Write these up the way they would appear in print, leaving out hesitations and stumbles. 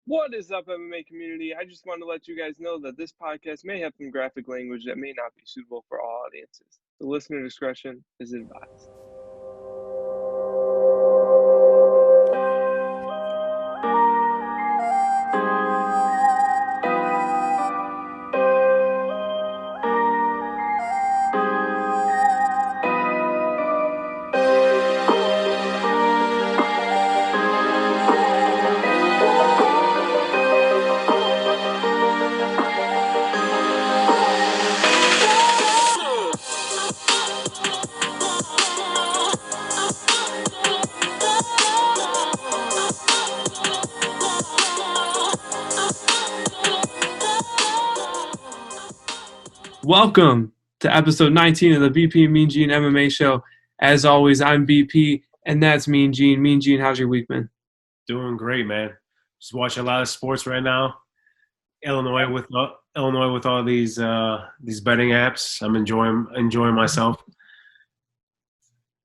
What is up, MMA community? I just want to let you guys know that this podcast may have some graphic language that may not be suitable for all audiences. The listener discretion is advised. Welcome to episode 19 of the BP Mean Gene MMA show. As always, I'm BP, and that's Mean Gene. Mean Gene, how's your week been? Doing great, man. Just watching a lot of sports right now. Illinois with all these betting apps. I'm enjoying myself.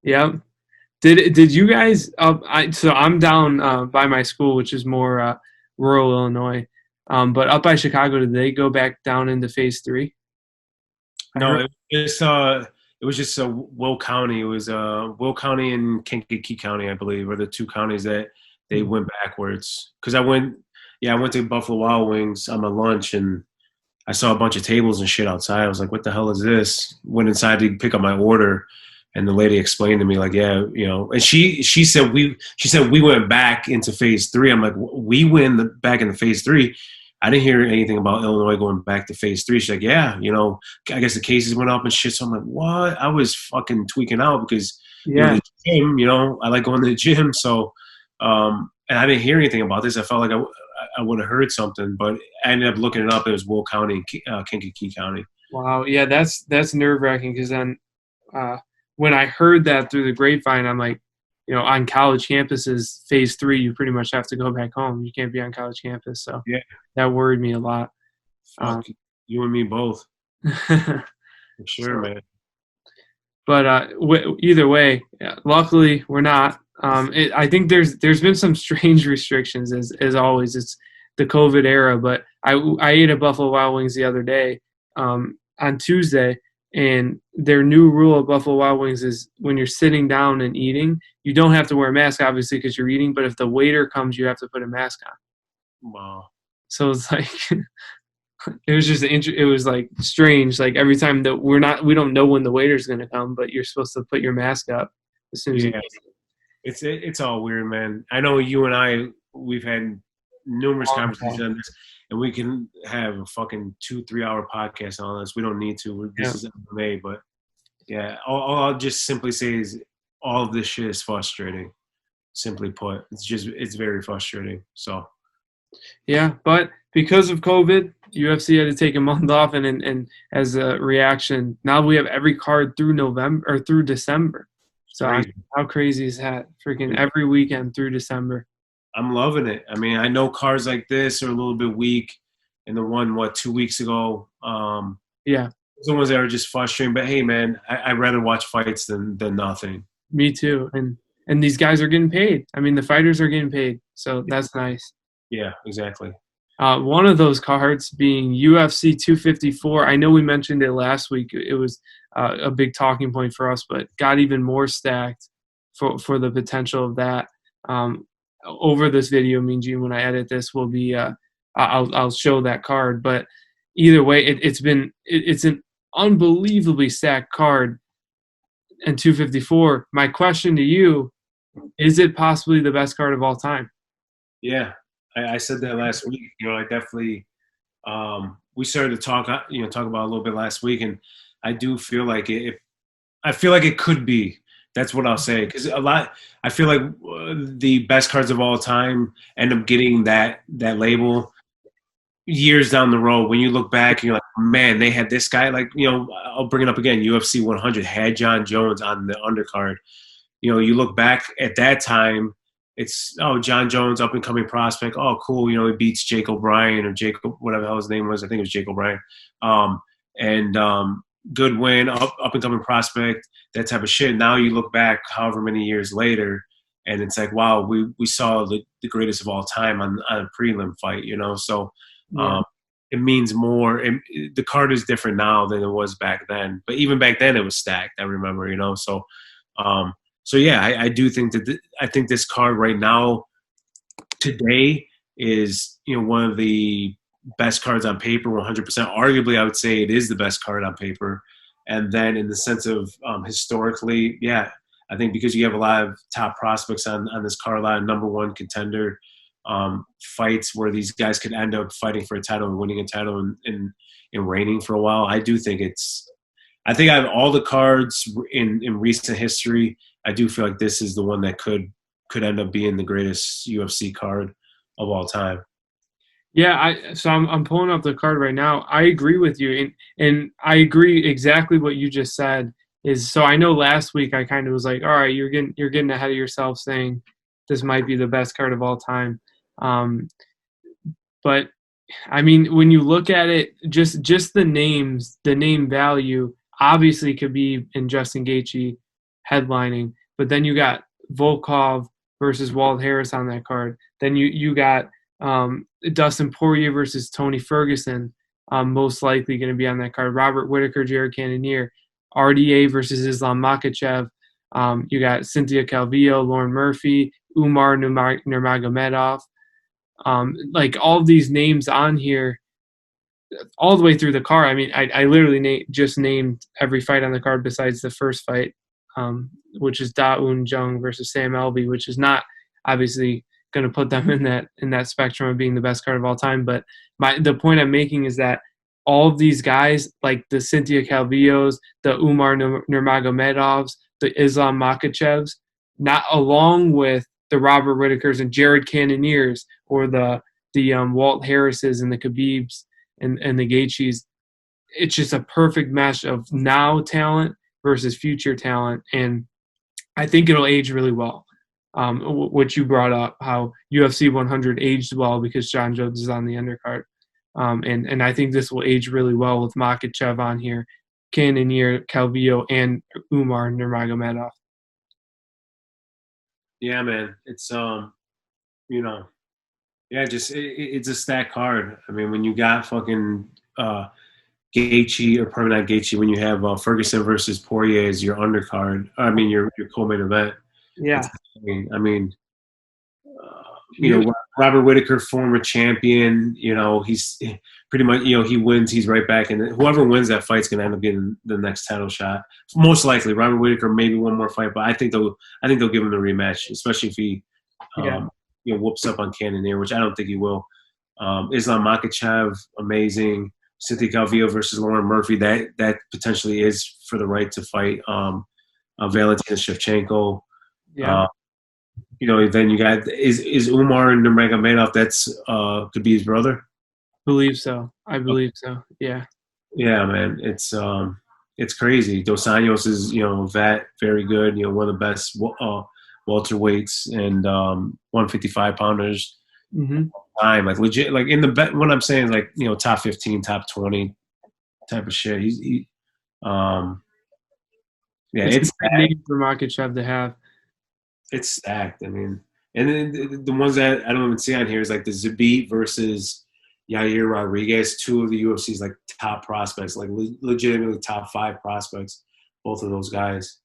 Yep. Did you guys? So I'm down by my school, which is more rural Illinois. But up by Chicago, did they go back down into phase 3? No, it was just Will County. It was Will County and Kankakee County, I believe, are the two counties that they went backwards. Because I went to Buffalo Wild Wings on my lunch and I saw a bunch of tables and shit outside. I was like, what the hell is this? Went inside to pick up my order, and the lady explained to me, like, yeah, you know, and she said we went back into phase 3. I'm like, we went back into phase 3. I didn't hear anything about Illinois going back to phase 3. She's like, yeah, you know, I guess the cases went up and shit. So I'm like, what? I was fucking tweaking out because the gym, you know, I like going to the gym. So, and I didn't hear anything about this. I felt like I would have heard something, but I ended up looking it up. It was Will County and Kankakee County. Wow. Yeah, that's nerve wracking because then when I heard that through the grapevine, I'm like, you know, on college campuses, phase 3, you pretty much have to go back home. You can't be on college campus. So yeah, that worried me a lot. Fuck, you and me both. For sure, man. But either way, luckily we're not. I think there's been some strange restrictions as always. It's the COVID era, but I ate at Buffalo Wild Wings the other day on Tuesday, and their new rule at Buffalo Wild Wings is when you're sitting down and eating, you don't have to wear a mask, obviously, because you're eating. But if the waiter comes, you have to put a mask on. Wow. So it's like it was just it was like strange. Like every time that we don't know when the waiter's going to come, but you're supposed to put your mask up as soon as you. It's all weird, man. I know you and we've had numerous conversations on this, and we can have a fucking 2-3 hour podcast on this. We don't need to. This is MMA, but yeah, all I'll just simply say is all of this shit is frustrating. Simply put, it's very frustrating. So yeah, but because of COVID, UFC had to take a month off, and as a reaction, now we have every card through November or through December. So how crazy is that? Freaking every weekend through December. I'm loving it. I mean, I know cards like this are a little bit weak, and the one 2 weeks ago. Yeah, the ones that are just frustrating. But hey, man, I'd rather watch fights than nothing. Me too. And these guys are getting paid. I mean, the fighters are getting paid, so that's nice. Yeah, exactly. One of those cards being UFC 254. I know we mentioned it last week. It was a big talking point for us, but got even more stacked for the potential of that. Over this video, Mean Gene, when I edit this, will be I'll show that card. But either way, it's an unbelievably stacked card. And 254. My question to you: is it possibly the best card of all time? Yeah. I said that last week. You know, I definitely we started to talk about a little bit last week, and I do feel like I feel like it could be. That's what I'll say, because I feel like the best cards of all time end up getting that label years down the road. When you look back, and you're like, man, they had this guy. Like, you know, I'll bring it up again. UFC 100 had John Jones on the undercard. You know, you look back at that time. It's, John Jones, up-and-coming prospect. Oh, cool. You know, he beats Jake O'Brien or Jacob, whatever the hell his name was. I think it was Jake O'Brien. Good win, up-and-coming prospect, that type of shit. Now you look back however many years later, and it's like, wow, we saw the greatest of all time on a prelim fight, So Yeah. it means more. The card is different now than it was back then, but even back then it was stacked. I remember, So, yeah, I do think that I think this card right now today is one of the best cards on paper, 100%. Arguably, I would say it is the best card on paper. And then in the sense of historically, yeah, I think because you have a lot of top prospects on this card, a lot of number one contender fights where these guys could end up fighting for a title and winning a title and reigning for a while. I do think I think I have all the cards in recent history. I do feel like this is the one that could end up being the greatest UFC card of all time. Yeah, so I'm pulling up the card right now. I agree with you, and I agree exactly what you just said. So I know last week I kind of was like, all right, you're getting ahead of yourself, saying this might be the best card of all time. But I mean, when you look at it, just the names, the name value, obviously Khabib and Justin Gaethje headlining, but then you got Volkov versus Walt Harris on that card. Then you got Dustin Poirier versus Tony Ferguson, most likely going to be on that card. Robert Whittaker, Jared Cannonier, RDA versus Islam Makhachev. You got Cynthia Calvillo, Lauren Murphy, Umar Nurmagomedov. Like all of these names on here, all the way through the card. I mean, I literally just named every fight on the card besides the first fight, which is Da Un Jung versus Sam Alvey, which is not obviously going to put them in that spectrum of being the best card of all time. But the point I'm making is that all of these guys, like the Cynthia Calvillos, the Umar Nurmagomedovs, the Islam Makhachevs, not along with the Robert Whittakers and Jared Cannoniers or the Walt Harrises and the Khabibs and the Gaethjes, it's just a perfect mesh of now talent versus future talent, and I think it'll age really well. What you brought up, how UFC 100 aged well because John Jones is on the undercard. And I think this will age really well with Makhachev on here, Cannonier, Calvillo, and Umar Nurmagomedov. Yeah, man. It's just it's a stacked card. I mean, when you got fucking Gaethje, or probably not Gaethje, when you have Ferguson versus Poirier as your undercard, I mean your co-main event. Yeah. I mean, Robert Whittaker, former champion. He's pretty much, he wins, he's right back, and whoever wins that fight's gonna end up getting the next title shot. Most likely, Robert Whittaker, maybe one more fight, but I think they'll give him the rematch, especially if he, whoops up on Cannonier, which I don't think he will. Islam Makhachev, amazing. Cynthia Calvillo versus Lauren Murphy, that potentially is for the right to fight Valentina Shevchenko. Yeah. Then you got is Umar Nurmagomedov. That's could be his brother. I believe so. Yeah. Yeah, man. It's crazy. Dos Anjos is vet, very good. One of the best welterweights and 155 pounders. Mm-hmm. Time, like legit, like in the bet. What I'm saying is like top 15, top 20 type of shit. It's a name for Makhachev to have. It's stacked. I mean, and then the ones that I don't even see on here is like the Zabit versus Yair Rodriguez, two of the UFC's like top prospects, like legitimately top 5 prospects, both of those guys.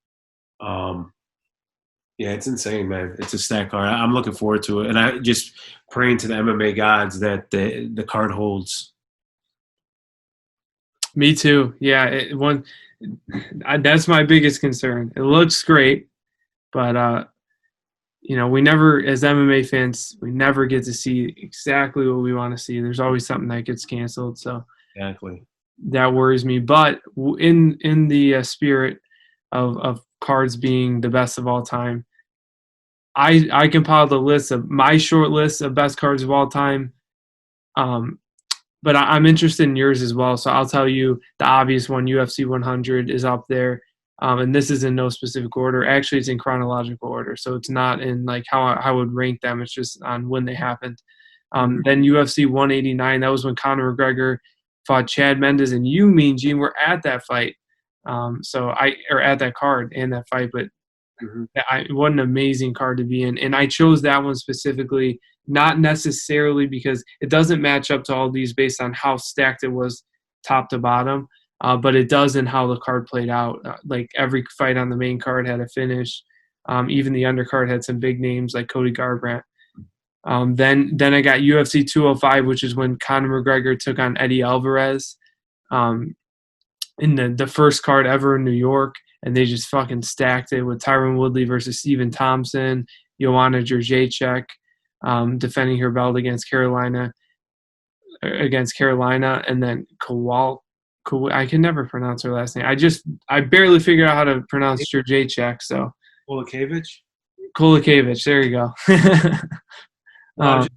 Yeah, it's insane, man. It's a stacked card. I'm looking forward to it, and I just praying to the MMA gods that the card holds. Me too. Yeah, that's my biggest concern. It looks great, but we never, as MMA fans, we never get to see exactly what we want to see. There's always something that gets canceled, so exactly that worries me. But in the spirit of cards being the best of all time, I compiled a list of my short list of best cards of all time. But I'm interested in yours as well. So I'll tell you the obvious one, UFC 100 is up there. And this is in no specific order. Actually, it's in chronological order. So it's not in like how I would rank them. It's just on when they happened. Then UFC 189, that was when Conor McGregor fought Chad Mendes, and you, Mean Gene, were at that fight. Or at that card and that fight. But Mhm. What an amazing card to be in. And I chose that one specifically, not necessarily because it doesn't match up to all these based on how stacked it was top to bottom, but it does in how the card played out. Like every fight on the main card had a finish. Even the undercard had some big names like Cody Garbrandt. Then I got UFC 205, which is when Conor McGregor took on Eddie Alvarez. In the first card ever in New York, and they just fucking stacked it with Tyron Woodley versus Stephen Thompson, Joanna Jędrzejczyk defending her belt against Carolina, and then I can never pronounce her last name. I barely figured out how to pronounce Jędrzejczyk, so Kolakevich. There you go. Well,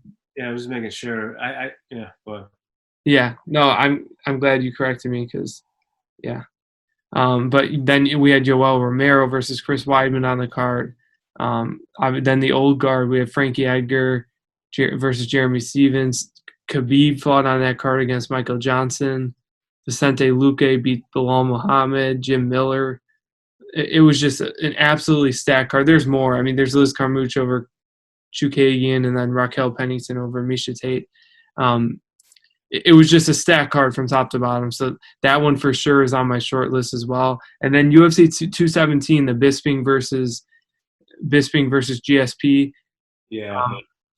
I was just making sure. But yeah, no, I'm glad you corrected me because, yeah. But then we had Joel Romero versus Chris Weidman on the card. Then the old guard, we have Frankie Edgar versus Jeremy Stevens. Khabib fought on that card against Michael Johnson. Vicente Luque beat Bilal Muhammad. Jim Miller. It was just an absolutely stacked card. There's more. I mean, there's Liz Carmouche over Chookagian, and then Raquel Pennington over Misha Tate. It was just a stack card from top to bottom. So that one for sure is on my short list as well. And then UFC 217, the Bisping versus GSP. Yeah.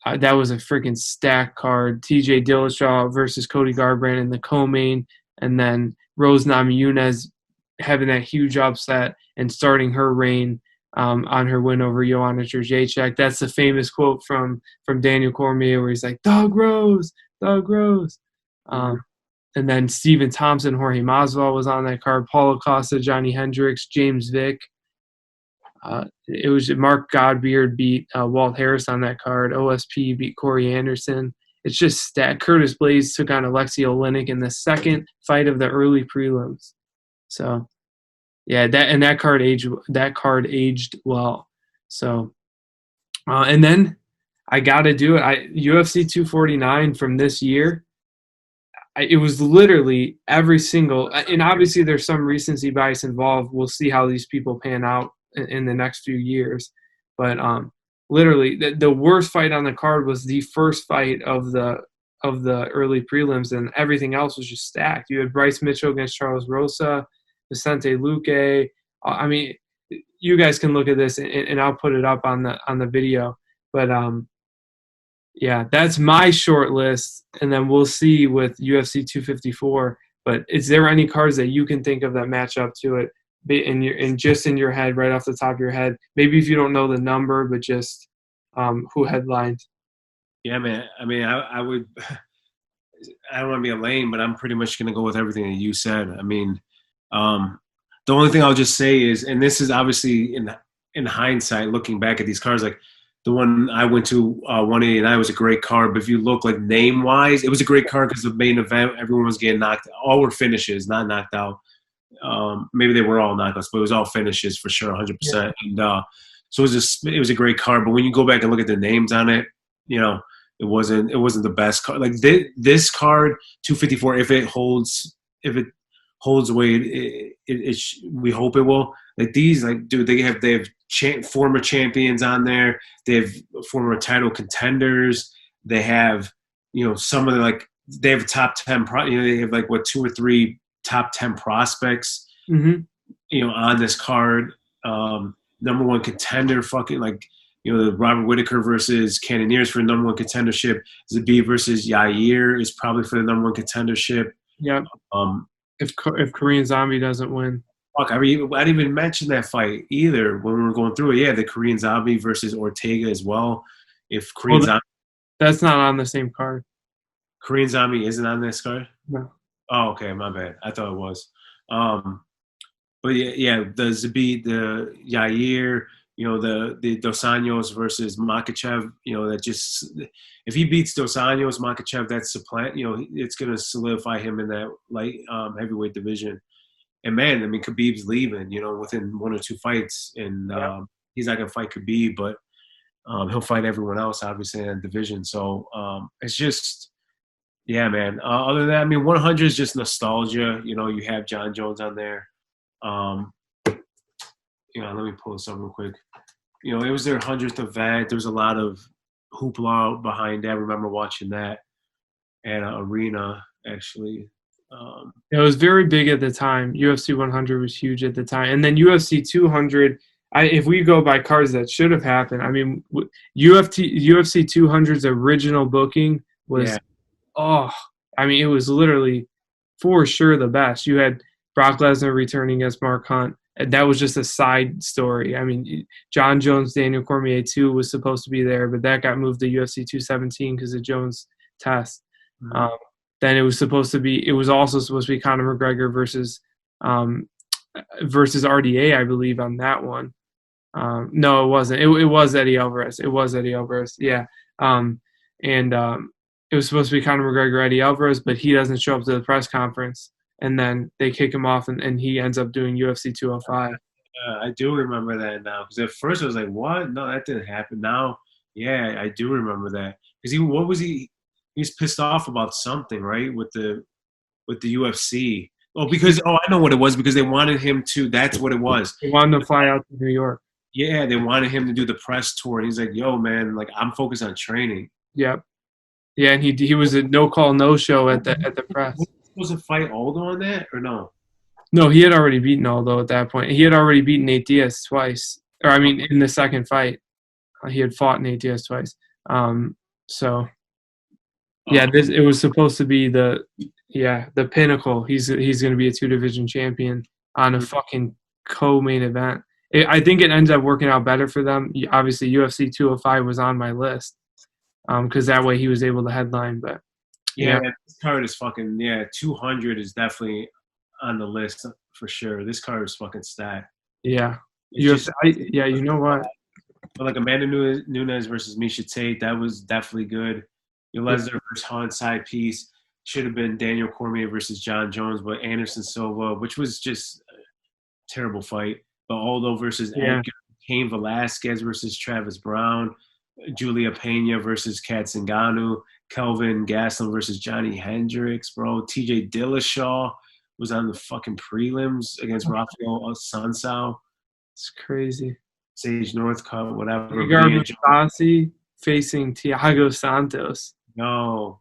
That was a freaking stack card. TJ Dillashaw versus Cody Garbrandt in the co-main. And then Rose Namajunas having that huge upset and starting her reign on her win over Joanna Jędrzejczyk. That's the famous quote from Daniel Cormier where he's like, Dog Rose, Dog Rose. And then Stephen Thompson, Jorge Masvidal was on that card. Paulo Costa, Johnny Hendricks, James Vick. It was Mark Godbeard beat Walt Harris on that card. OSP beat Corey Anderson. It's just stacked. Curtis Blaydes took on Alexei Oleinik in the second fight of the early prelims. So, yeah, that card aged well. So, and then I got to do it. UFC 249 from this year. It was literally every single, and obviously there's some recency bias involved. We'll see how these people pan out in the next few years. But literally, the worst fight on the card was the first fight of the early prelims, and everything else was just stacked. You had Bryce Mitchell against Charles Rosa, Vicente Luque. I mean, you guys can look at this, and I'll put it up on the video. But yeah, that's my short list, and then we'll see with UFC 254. But is there any cards that you can think of that match up to it just in your head, right off the top of your head? Maybe if you don't know the number, but just who headlined. Yeah, man. I mean, I would. I don't want to be a lame, but I'm pretty much going to go with everything that you said. I mean, the only thing I'll just say is, and this is obviously in hindsight, looking back at these cards, like the one I went to, 189 was a great card. But if you look like name wise, it was a great card because the main event, everyone was getting knocked. All were finishes, not knocked out. Maybe they were all knockouts, but it was all finishes for sure, 100%. Yeah. And so it was a great card. But when you go back and look at the names on it, you know, it wasn't the best card. Like this card, 254, if it holds weight, we hope it will. Like these, like dude, they have former champions on there. They have former title contenders. They have, you know, some of the, like, they have top 10. They have like 2 or 3 top 10 prospects. Mm-hmm. You know, on this card, number one contender, fucking like, you know, the Robert Whittaker versus Cannoniers for the number one contendership. Zabit versus Yair is probably for the number one contendership. Yeah. If Korean Zombie doesn't win. Fuck, I didn't even mention that fight either when we were going through it. Yeah, the Korean Zombie versus Ortega as well. If Korean Zombie, that's not on the same card. Korean Zombie isn't on this card? No. Oh, okay, my bad. I thought it was. But yeah, the Zabit, the Yair, you know, the Dos Anjos versus Makhachev, you know, that just, if he beats Dos Anjos, Makhachev, that's you know, it's going to solidify him in that light heavyweight division. And man, I mean, Khabib's leaving, you know, within 1 or 2 fights, and he's not going to fight Khabib, but he'll fight everyone else, obviously, in that division. So it's just, yeah, man. Other than that, I mean, 100 is just nostalgia. You know, you have John Jones on there. You know, let me pull this up real quick. it was their 100th event. There was a lot of hoopla behind that. I remember watching that at an arena, actually. It was very big at the time. UFC 100 was huge at the time, and then UFC 200. If we go by cards that should have happened, I mean, UFC 200's original booking was Yeah. oh, I mean, it was literally for sure the best. You had Brock Lesnar returning as Mark Hunt. And that was just a side story. I mean, John Jones, Daniel Cormier 2 was supposed to be there, but that got moved to UFC 217 because of Jones' test. Mhm. Then it was also supposed to be Conor McGregor versus RDA, I believe, on that one. No, it wasn't. It was Eddie Alvarez. It was Eddie Alvarez. Yeah. And it was supposed to be Conor McGregor, Eddie Alvarez, but he doesn't show up to the press conference. And then they kick him off, and he ends up doing UFC 205. I do remember that now because at first I was like, "What? No, that didn't happen." Now, yeah, I do remember that because what was he? He was pissed off about something, right? With the UFC. I know what it was because they wanted him to. That's what it was. He wanted to fly out to New York. Yeah, they wanted him to do the press tour. And he's like, "Yo, man, like I'm focused on training." Yep. Yeah, and he was a no call no show at the press. Was he supposed to fight Aldo on that or no? No, he had already beaten Aldo at that point. He had already beaten Nate Diaz twice, or I mean, in the second fight, he had fought Nate Diaz twice. So yeah, it was supposed to be the pinnacle. He's going to be a 2 division champion on a fucking co-main event. I think it ended up working out better for them. Obviously, UFC 205 was on my list because that way he was able to headline. But yeah, this card is fucking 200 is definitely on the list for sure. This card is fucking stacked. Yeah, you know what? But like Amanda Nunes versus Misha Tate, that was definitely good. Lesnar versus Han side piece should have been Daniel Cormier versus John Jones, but Anderson Silva, which was just a terrible fight. But Aldo versus Edgar, Cain Velasquez versus Travis Brown, Julia Pena versus Kat Zingano, Kelvin Gastelum versus Johnny Hendricks, bro. TJ Dillashaw was on the fucking prelims against Rafael Sunsao. It's crazy. Sage Northcutt, whatever. Gegard Mousasi facing Thiago Santos. No.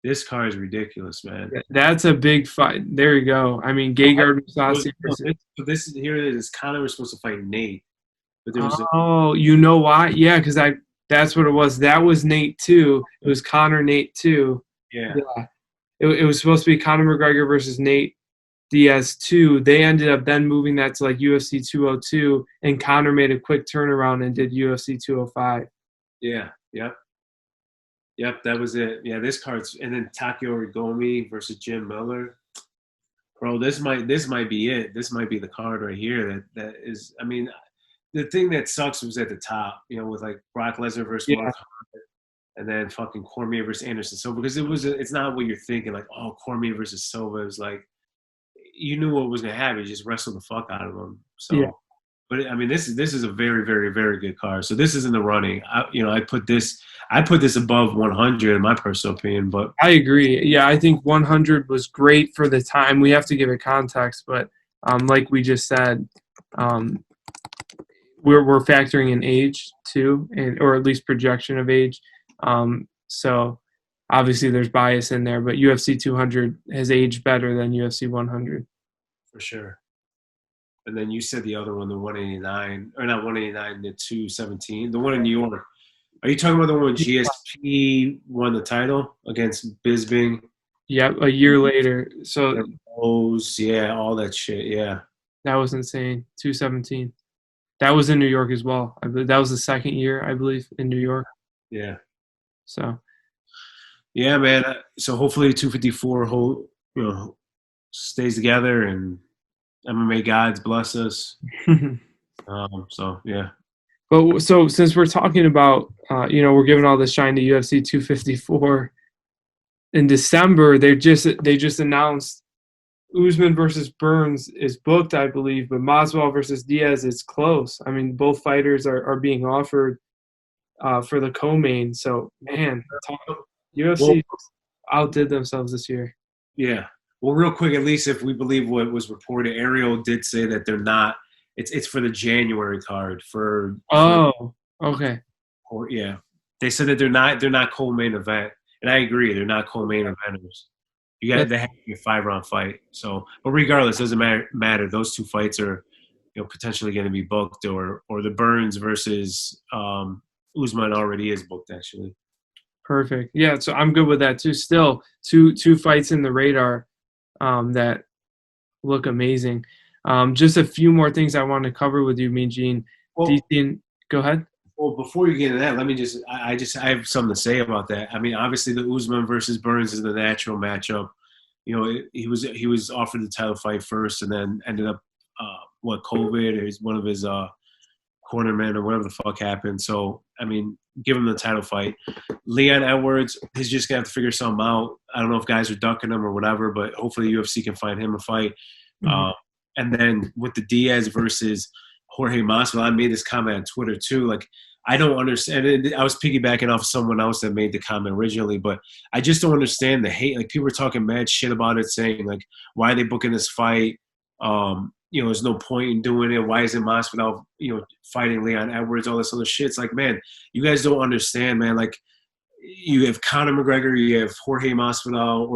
This card is ridiculous, man. That's a big fight. There you go. I mean, Gegard Mousasi. Conor was supposed to fight Nate. But there was you know why? Yeah, because that's what it was. That was Nate too. It was Conor Nate too. Yeah. It was supposed to be Conor McGregor versus Nate Diaz 2. They ended up then moving that to like UFC 202, and Conor made a quick turnaround and did UFC 205. Yeah. Yep, that was it. Yeah, this card's and then Takeo Rigomi versus Jim Miller. Bro, this might be it. This might be the card right here that is. I mean, the thing that sucks was at the top, with like Brock Lesnar versus Mark Hunt, and then fucking Cormier versus Anderson Silva, because it's not what you're thinking. Like, oh, Cormier versus Silva is like, you knew what was gonna happen. You just wrestled the fuck out of him. So. Yeah. But I mean, this is a very, very, very good card. So this is in the running. I put this above 100 in my personal opinion. But I agree. Yeah, I think 100 was great for the time. We have to give it context, but like we just said, we're factoring in age too, or at least projection of age. So obviously there's bias in there, but UFC 200 has aged better than UFC 100 for sure. And then you said the other one, the 189, or not 189, the 217, the one in New York. Are you talking about the one when GSP won the title against Bisping? Yep, a year later. So all that shit, yeah. That was insane. 217. That was in New York as well. I believe that was the second year, I believe, in New York. Yeah. So. Yeah, man. So hopefully 254 stays together and MMA gods bless us. So yeah. But so since we're talking about, we're giving all this shine to UFC 254. In December, they just announced Usman versus Burns is booked, I believe, but Masvidal versus Diaz is close. I mean, both fighters are being offered for the co-main. So man, UFC outdid themselves this year. Yeah. Well, real quick, at least if we believe what was reported, Ariel did say that they're not It's for the January card for Oh, okay. or yeah. They said that they're not co-main event, and I agree they're not co-main eventers. That They have to be a 5 round fight. So, but regardless, it doesn't matter. Those two fights are potentially going to be booked, or the Burns versus Usman already is booked actually. perfect. Yeah, so I'm good with that too. Still, two fights in the radar that look amazing. Just a few more things I want to cover with you, Mean Gene. Well, DC, go ahead. well, before you get into that, let me I have something to say about that. I mean, obviously the Usman versus Burns is the natural matchup. He was offered the title fight first, and then ended up COVID, or one of his cornermen or whatever the fuck happened. So I mean, give him the title fight. Leon Edwards, he's just gonna have to figure something out. I don't know if guys are ducking him or whatever, but hopefully UFC can find him a fight. Mhm. And then with the Diaz versus Jorge Masvidal, I made this comment on Twitter too. Like, I don't understand. And I was piggybacking off someone else that made the comment originally, but I just don't understand the hate. Like, people were talking mad shit about it, saying like, why are they booking this fight? There's no point in doing it. Why isn't Masvidal, fighting Leon Edwards? All this other shit. It's like, man, you guys don't understand, man. Like, you have Conor McGregor, you have Jorge Masvidal,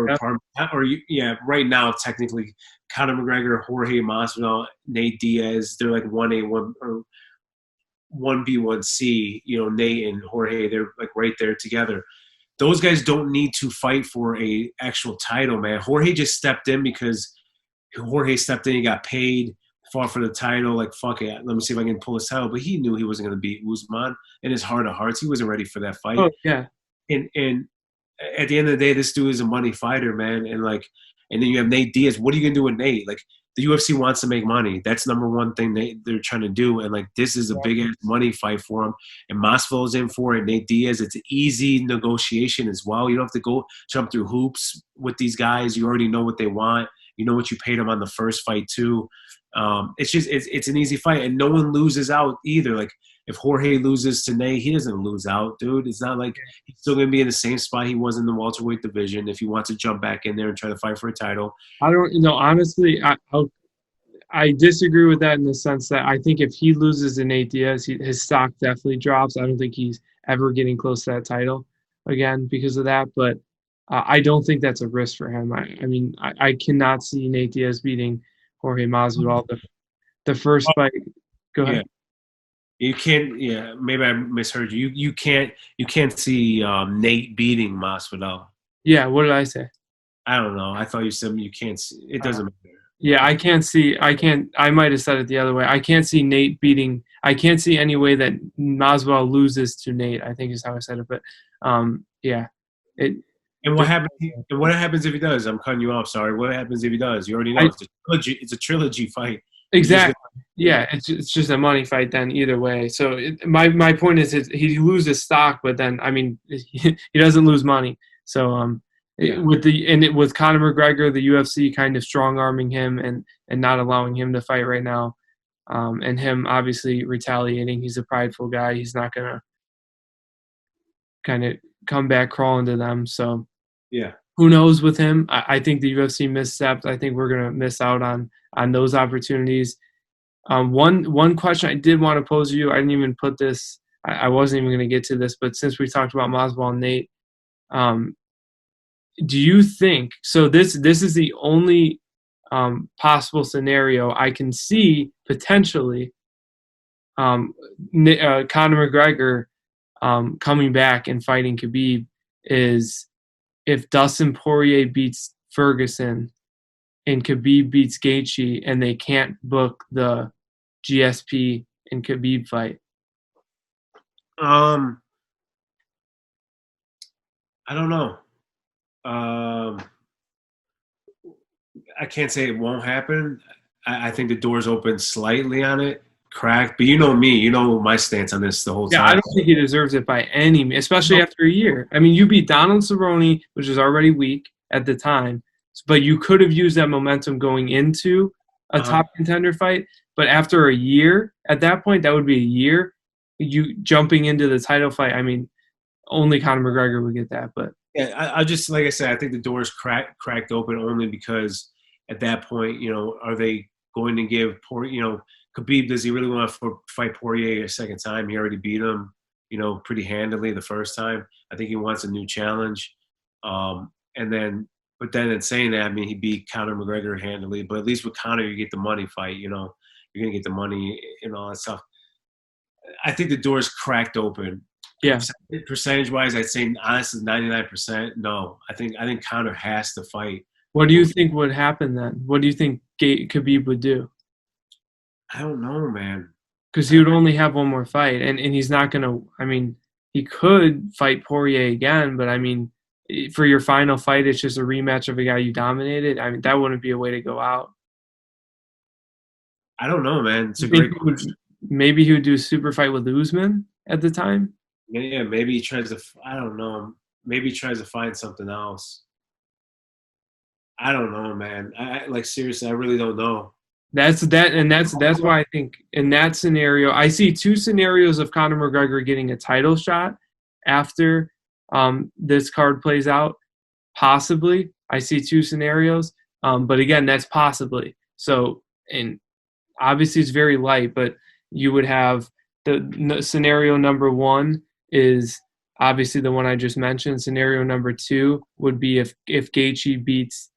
Yep. right now technically Conor McGregor, Jorge Masvidal, Nate Diaz. They're like 1A, one or 1B1C. Nate and Jorge, they're like right there together. Those guys don't need to fight for a actual title, man. Jorge just stepped in because Jorge stepped in. He got paid, fought for the title. Like, fuck it, let me see if I can pull his title. But he knew he wasn't going to beat Usman. In his heart of hearts, he wasn't ready for that fight. Oh yeah. And at the end of the day, this dude is a money fighter, man. And then you have Nate Diaz. What are you gonna do with Nate? Like, the UFC wants to make money. That's number one thing they're trying to do. And like, this is a big ass money fight for him. And Masvidal is in for it. Nate Diaz, it's an easy negotiation as well. You don't have to go jump through hoops with these guys. You already know what they want. You know what you paid them on the first fight too. It's an easy fight, and no one loses out either. Like, if Jorge loses to Nate, he doesn't lose out, dude. It's not like he's still going to be in the same spot he was in the welterweight division if he wants to jump back in there and try to fight for a title. I don't, honestly, I disagree with that in the sense that I think if he loses to Nate Diaz, his stock definitely drops. I don't think he's ever getting close to that title again because of that. But I don't think that's a risk for him. I mean, I cannot see Nate Diaz beating Jorge Masvidal the first fight. Go ahead. Yeah. You can't. Yeah, maybe I misheard you. You can't see Nate beating Masvidal. Yeah, what did I say? I don't know. I thought you said you can't see. It doesn't matter. Yeah, I can't see. I might have said it the other way. I can't see Nate beating. I can't see any way that Masvidal loses to Nate. I think is how I said it. But yeah, it. And what happens? And what happens if he does? I'm cutting you off. Sorry. What happens if he does? You already know. It's a trilogy. It's a trilogy fight. Exactly. Yeah, it's just a money fight then either way. So my point is he loses stock, but then I mean he doesn't lose money. So with Conor McGregor, the UFC kind of strong arming him and not allowing him to fight right now, and him obviously retaliating. He's a prideful guy. He's not gonna kind of come back crawling to them. So yeah. Who knows with him? I think the UFC misstepped. I think we're gonna miss out on those opportunities. One question I did want to pose to you, I didn't even put this. I wasn't even going to get to this, but since we talked about Masvidal and Nate, do you think so? This is the only possible scenario I can see potentially. Conor McGregor coming back and fighting Khabib is if Dustin Poirier beats Ferguson and Khabib beats Gaethje, and they can't book the GSP and Khabib fight. I don't know. I can't say it won't happen. I think the door's open slightly on it, cracked. But you know me, you know my stance on this the whole time. Yeah, I don't think he deserves it by any means, especially after a year. I mean, you beat Donald Cerrone, which is already weak at the time, but you could have used that momentum going into a top contender fight. But after a year, at that point, that would be a year, you jumping into the title fight. I mean, only Conor McGregor would get that. But yeah, I just, like I said, I think the door's cracked open only because at that point, are they going to give Khabib, does he really want to fight Poirier a second time? He already beat him, pretty handily the first time. I think he wants a new challenge. But then in saying that, I mean, he beat Conor McGregor handily. But at least with Conor, you get the money fight. You're gonna get the money and all that stuff. I think the door is cracked open. Yeah. Percentage wise, I'd say honestly 99%. No, I think Conor has to fight. What do you think would happen then? What do you think Khabib would do? I don't know, man. Because he would only have one more fight, and he's not going to – I mean, he could fight Poirier again, but, I mean, for your final fight, it's just a rematch of a guy you dominated. I mean, that wouldn't be a way to go out. I don't know, man. It's a great question. Maybe he would do a super fight with Usman at the time? Yeah, maybe he tries to – I don't know. Maybe he tries to find something else. I don't know, man. Seriously, I really don't know. That's why I think in that scenario, I see two scenarios of Conor McGregor getting a title shot after this card plays out. Possibly, I see two scenarios, but again, that's possibly. So, and obviously, it's very light, but you would have the scenario number one is obviously the one I just mentioned. Scenario number two would be if Gaethje beats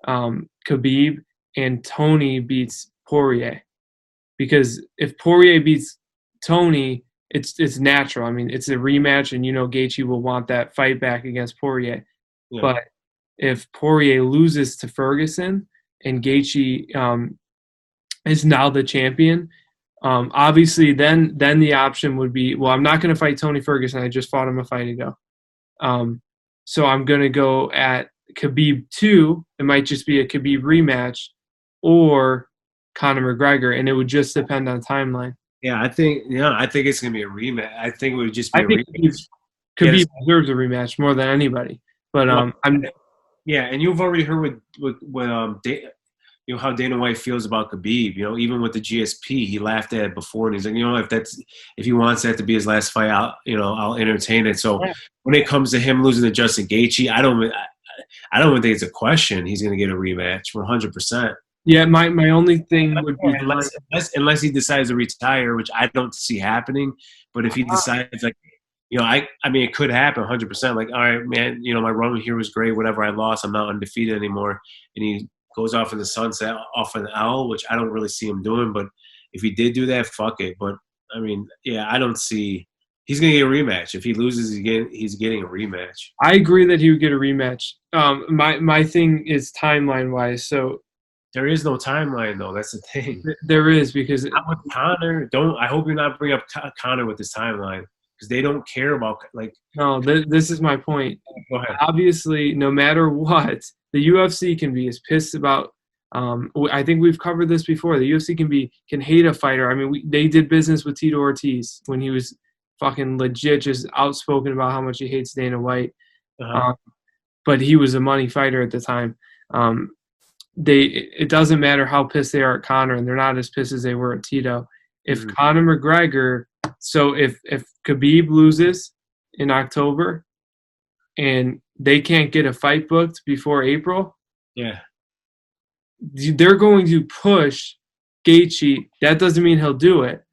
Khabib and Tony beats Poirier, because if Poirier beats Tony, it's natural. I mean, it's a rematch, and Gaethje will want that fight back against Poirier. Yeah. But if Poirier loses to Ferguson and Gaethje is now the champion, obviously then the option would be, well, I'm not going to fight Tony Ferguson. I just fought him a fight ago, so I'm going to go at Khabib 2. It might just be a Khabib rematch, or Conor McGregor, and it would just depend on timeline. Yeah, I think it's gonna be a rematch. I think it would just be a rematch. Khabib deserves a rematch more than anybody. But and you've already heard how Dana White feels about Khabib. Even with the GSP, he laughed at it before, and he's like, if he wants that to be his last fight, I'll entertain it. So when it comes to him losing to Justin Gaethje, I don't even think it's a question. He's gonna get a rematch 100%. Yeah, my only thing would be unless he decides to retire, which I don't see happening. But if he decides, I mean, it could happen 100%. Like, all right, man, my run here was great. Whatever I lost, I'm not undefeated anymore. And he goes off in the sunset, off an L, which I don't really see him doing. But if he did do that, fuck it. But I mean, yeah, I don't see. He's gonna get a rematch. If he loses, he's getting a rematch. I agree that he would get a rematch. My thing is timeline wise, so. There is no timeline, though. That's the thing. There is, because not with Conor. I hope you're not bringing up Conor with this timeline, because they don't care about No, this is my point. Go ahead. Obviously, no matter what, the UFC can be as pissed about. I think we've covered this before. The UFC can hate a fighter. I mean, they did business with Tito Ortiz when he was fucking legit, just outspoken about how much he hates Dana White. But he was a money fighter at the time. It doesn't matter how pissed they are at Conor, and they're not as pissed as they were at Tito. If Conor McGregor, so if Khabib loses in October and they can't get a fight booked before April, they're going to push Gaethje. That doesn't mean he'll do it.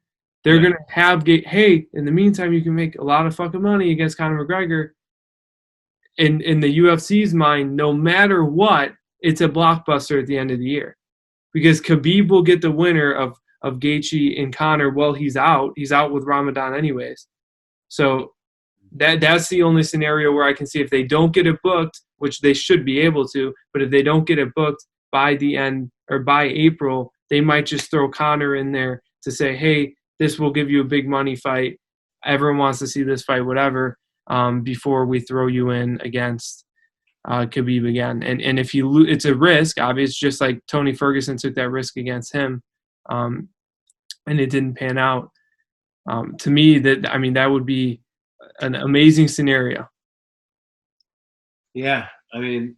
They're going to have hey, in the meantime, you can make a lot of fucking money against Conor McGregor. In the UFC's mind, no matter what, it's a blockbuster at the end of the year, because Khabib will get the winner of Gaethje and Conor while he's out. He's out with Ramadan anyways. So that's the only scenario where I can see if they don't get it booked, which they should be able to, but if they don't get it booked by the end or by April, they might just throw Conor in there to say, hey, this will give you a big money fight. Everyone wants to see this fight, whatever, before we throw you in against Khabib again. And if you lose, it's a risk, obviously, just like Tony Ferguson took that risk against him, and it didn't pan out. To me, that would be an amazing scenario. Yeah, I mean,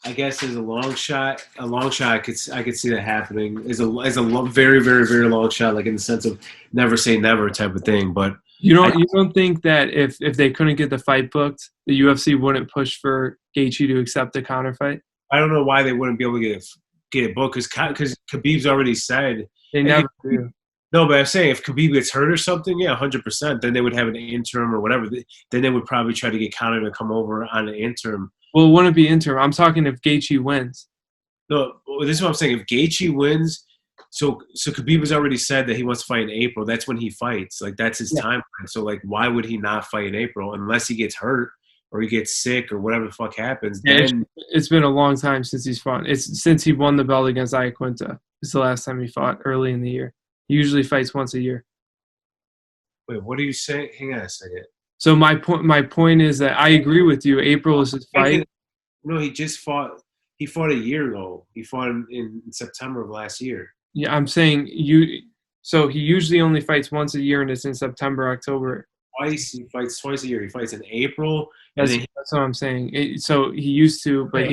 I guess as a long shot, I could see that happening. As a very, very, very long shot, like in the sense of never say never type of thing. But you don't think that if they couldn't get the fight booked, the UFC wouldn't push for Gaethje to accept the Conor fight? I don't know why they wouldn't be able to get it booked, because Khabib's already said They never do. No, but I'm saying if Khabib gets hurt or something, yeah, 100%. Then they would have an interim or whatever. Then they would probably try to get Conor to come over on an interim. Well, it wouldn't be interim. I'm talking if Gaethje wins. No, this is what I'm saying. If Gaethje wins, so Khabib has already said that he wants to fight in April. That's when he fights. Like that's his timeline. So like, why would he not fight in April unless he gets hurt or he gets sick or whatever the fuck happens? Yeah, then it's been a long time since he's fought. It's since he won the belt against Iaquinta. It's the last time he fought early in the year. He usually fights once a year. wait, what are you saying? Hang on a second. So my point is that I agree with you. April is his fight. No, he just fought. He fought a year ago. He fought in September of last year. Yeah, I'm saying you. So he usually only fights once a year, and it's in September, October. He fights twice a year. He fights in April. That's what I'm saying. So he used to, but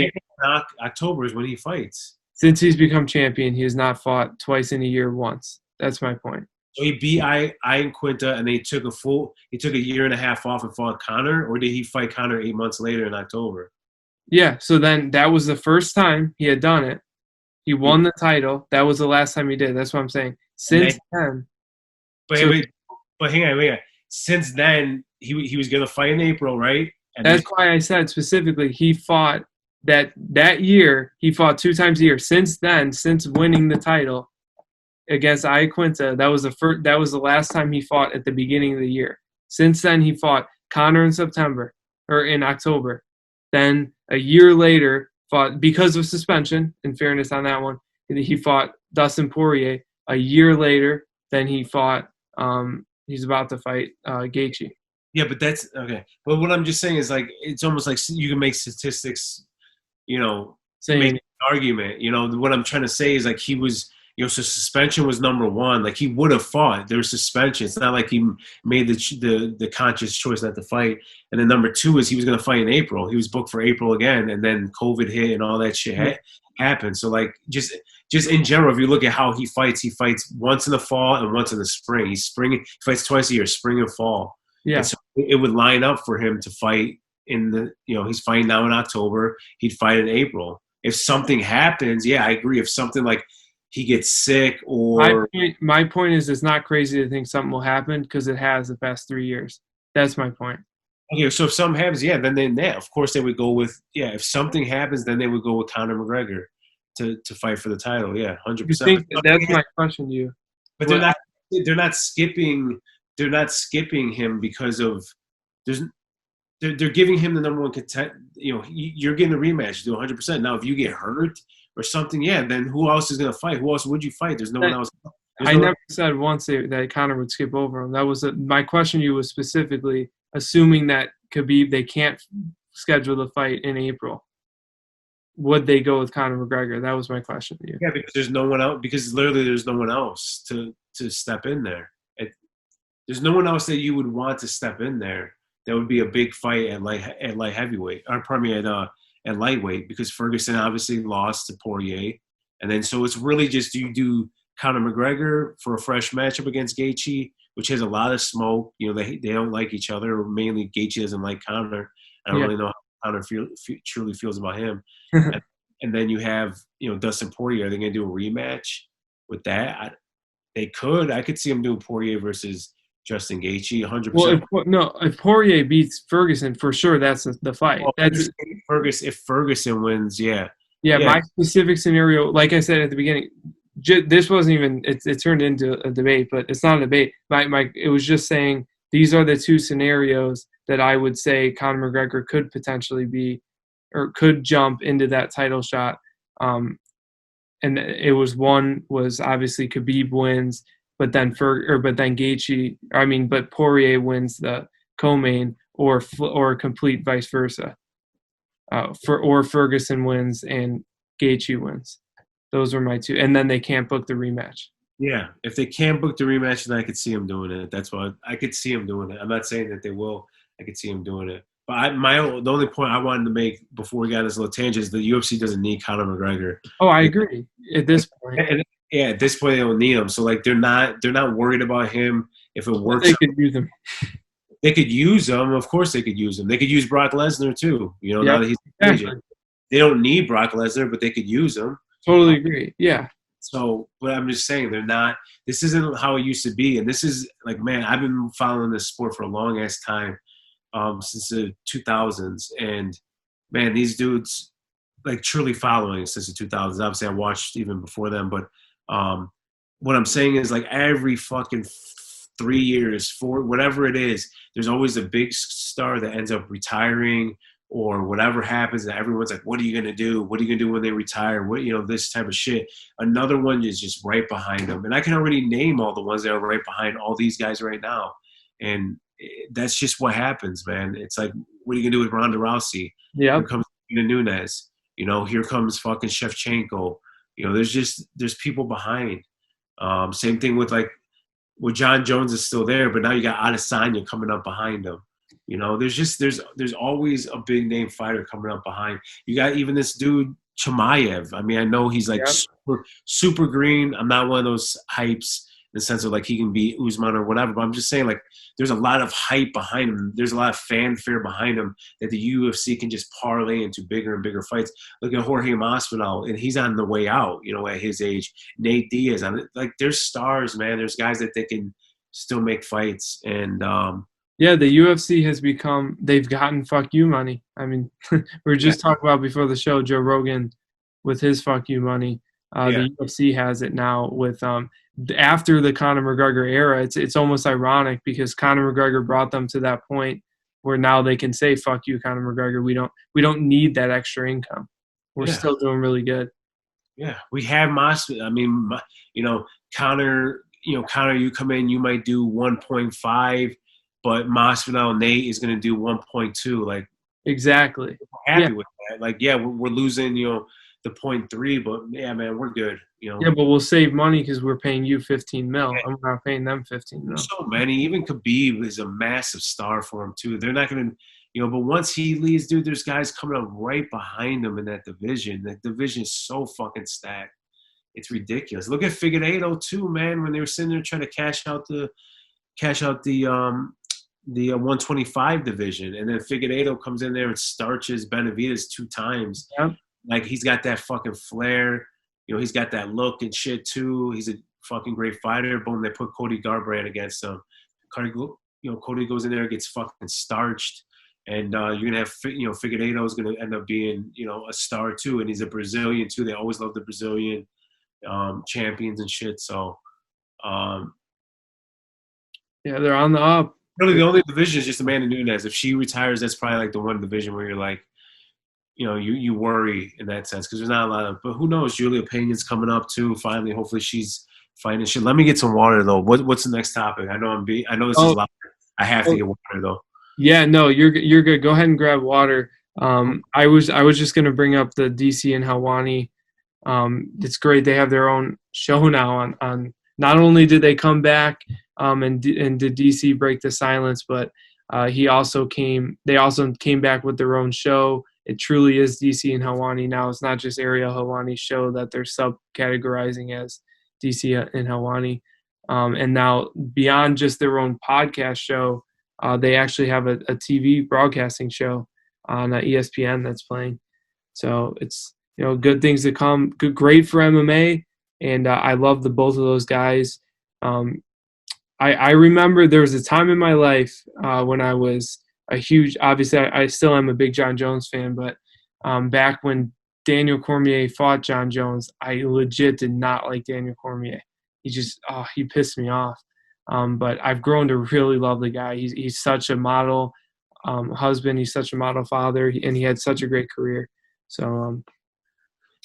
October is when he fights. Since he's become champion, he has not fought twice in a year once. That's my point. So he beat Iaquinta, and they took a year and a half off and fought Conor, or did he fight Conor 8 months later in October? Yeah, so then that was the first time he had done it. He won the title. That was the last time he did. That's what I'm saying. Since then. But hang on. Since then, he was going to fight in April, right? And that's why I said specifically he fought that year. He fought 2 times a year. Since then, since winning the title against Iaquinta, that was the last time he fought at the beginning of the year. Since then, he fought Conor in September or in October. Then a year later, fought because of suspension. In fairness on that one, he fought Dustin Poirier. A year later, then he fought. He's about to fight Gaethje. Yeah, but that's okay. But what I'm just saying is like it's almost like you can make statistics, make an argument. What I'm trying to say is like he was. So suspension was number one. Like he would have fought. There was suspension. It's not like he made the conscious choice not to fight. And then number two is he was going to fight in April. He was booked for April again, and then COVID hit and all that shit happened. So like just in general, if you look at how he fights once in the fall and once in the spring. He fights twice a year, spring and fall. Yeah. And so it would line up for him to fight in the. He's fighting now in October. He'd fight in April. If something happens, yeah, I agree. If something like he gets sick or my point is it's not crazy to think something will happen because it has the past 3 years. That's my point. Okay, so if something happens, then of course they would go with if something happens, then they would go with Conor McGregor to fight for the title. 100%. That's my question to you. But they're not skipping him because of they're giving him the number one contender. You're getting a rematch, do 100%. Now if you get hurt or something, then who else is going to fight? Who else would you fight? There's no one else. I never said once that Conor would skip over him. That was my question to you was specifically assuming that Khabib, they can't schedule the fight in April. Would they go with Conor McGregor? That was my question to you. Yeah, because there's no one else. Because literally there's no one else to step in there. There's no one else that you would want to step in there. That would be a big fight at light heavyweight. Or pardon me, at lightweight, because Ferguson obviously lost to Poirier. And then so it's really just you do Conor McGregor for a fresh matchup against Gaethje, which has a lot of smoke. They don't like each other, or mainly Gaethje doesn't like Conor. I don't really know how Conor truly feels about him. and then you have, Dustin Poirier. Are they going to do a rematch with that? I could see him doing Poirier versus Justin Gaethje, 100%. Well, if Poirier beats Ferguson, for sure, that's the fight. Well, if Ferguson wins, yeah. My specific scenario, like I said at the beginning, this wasn't even. It turned into a debate, but it's not a debate. It was just saying these are the 2 scenarios that I would say Conor McGregor could potentially be, or could jump into that title shot. And it was one was obviously Khabib wins. But then Gaethje, but Poirier wins the co-main, or complete vice versa. Or Ferguson wins and Gaethje wins. Those were my 2, and then they can't book the rematch. Yeah, if they can't book the rematch, then I could see him doing it. That's why I could see him doing it. I'm not saying that they will. I could see him doing it. But the only point I wanted to make before we got this little tangent is the UFC doesn't need Conor McGregor. Oh, I agree. At this point. At this point, they don't need him. So, like, they're not worried about him. If it works, they could use him. They could use him. Of course, they could use him. They could use Brock Lesnar too. Now that he's agent. They don't need Brock Lesnar, but they could use him. Totally agree. Yeah. So, but I'm just saying they're not. This isn't how it used to be, and this is like, man, I've been following this sport for a long ass time, since the 2000s, and man, these dudes like truly following since the 2000s. Obviously, I watched even before them, but um, what I'm saying is like every fucking 3 years, four, whatever it is, there's always a big star that ends up retiring or whatever happens, and everyone's like, what are you going to do? What are you going to do when they retire? What, this type of shit. Another one is just right behind them. And I can already name all the ones that are right behind all these guys right now. And that's just what happens, man. It's like, what are you going to do with Ronda Rousey? Yeah. Here comes Nunes. Here comes fucking Shevchenko. There's people behind. Same thing with John Jones is still there, but now you got Adesanya coming up behind him. There's always a big name fighter coming up behind. You got even this dude Chimaev. I mean, I know he's like super green. I'm not one of those hypes in the sense of like he can be Usman or whatever, but I'm just saying like there's a lot of hype behind him. There's a lot of fanfare behind him that the UFC can just parlay into bigger and bigger fights. Look at Jorge Masvidal, and he's on the way out, at his age. Nate Diaz, like there's stars, man. There's guys that they can still make fights. And yeah, the UFC has they've gotten fuck you money. I mean, we were just talking about before the show, Joe Rogan with his fuck you money. The UFC has it now with after the Conor McGregor era. It's almost ironic because Conor McGregor brought them to that point where now they can say fuck you, Conor McGregor. We don't need that extra income. We're still doing really good. Yeah, we have Masvidal. I mean, Conor. Conor, you come in, you might do 1.5. But Masvidal, Nate is going to do 1.2. Like, exactly. We're happy with that. Like, we're losing, the 0.3, but yeah, man, we're good. Yeah, but we'll save money because we're paying you 15 mil. I'm not paying them 15 mil. So many. Even Khabib is a massive star for him too. They're not going to, but once he leaves, dude, there's guys coming up right behind him in that division. That division is so fucking stacked. It's ridiculous. Look at Figueiredo too, man. When they were sitting there trying to cash out the 125 division, and then Figueiredo comes in there and starches Benavidez 2 times. Yep. Like he's got that fucking flair, he's got that look and shit too. He's a fucking great fighter. Boom, they put Cody Garbrandt against him. Cody goes in there, gets fucking starched, and you're gonna have Figueiredo is gonna end up being a star too, and he's a Brazilian too. They always love the Brazilian champions and shit. So yeah, they're on the up. Really, the only division is just Amanda Nunes. If she retires, that's probably like the one division where you're like, you worry in that sense because there's not a lot of. But who knows? Julia Pena's coming up too. Finally, hopefully she's fighting shit. Let me get some water though. What's the next topic? I know this is loud. I have to get water though. Yeah, no, you're good. Go ahead and grab water. I was just gonna bring up the DC and Helwani. It's great. They have their own show now on. Not only did they come back and did DC break the silence, but they also came back with their own show. It truly is DC and Helwani now. It's not just Ariel Helwani's show that they're subcategorizing as DC and Helwani. And now beyond just their own podcast show, they actually have a TV broadcasting show on ESPN that's playing. So it's good things to come. Great for MMA. And I love both of those guys. I remember there was a time in my life when I was obviously I still am a big John Jones fan, but back when Daniel Cormier fought John Jones, I legit did not like Daniel Cormier. He pissed me off. But I've grown to really love the guy. He's such a model husband. He's such a model father, and he had such a great career. So,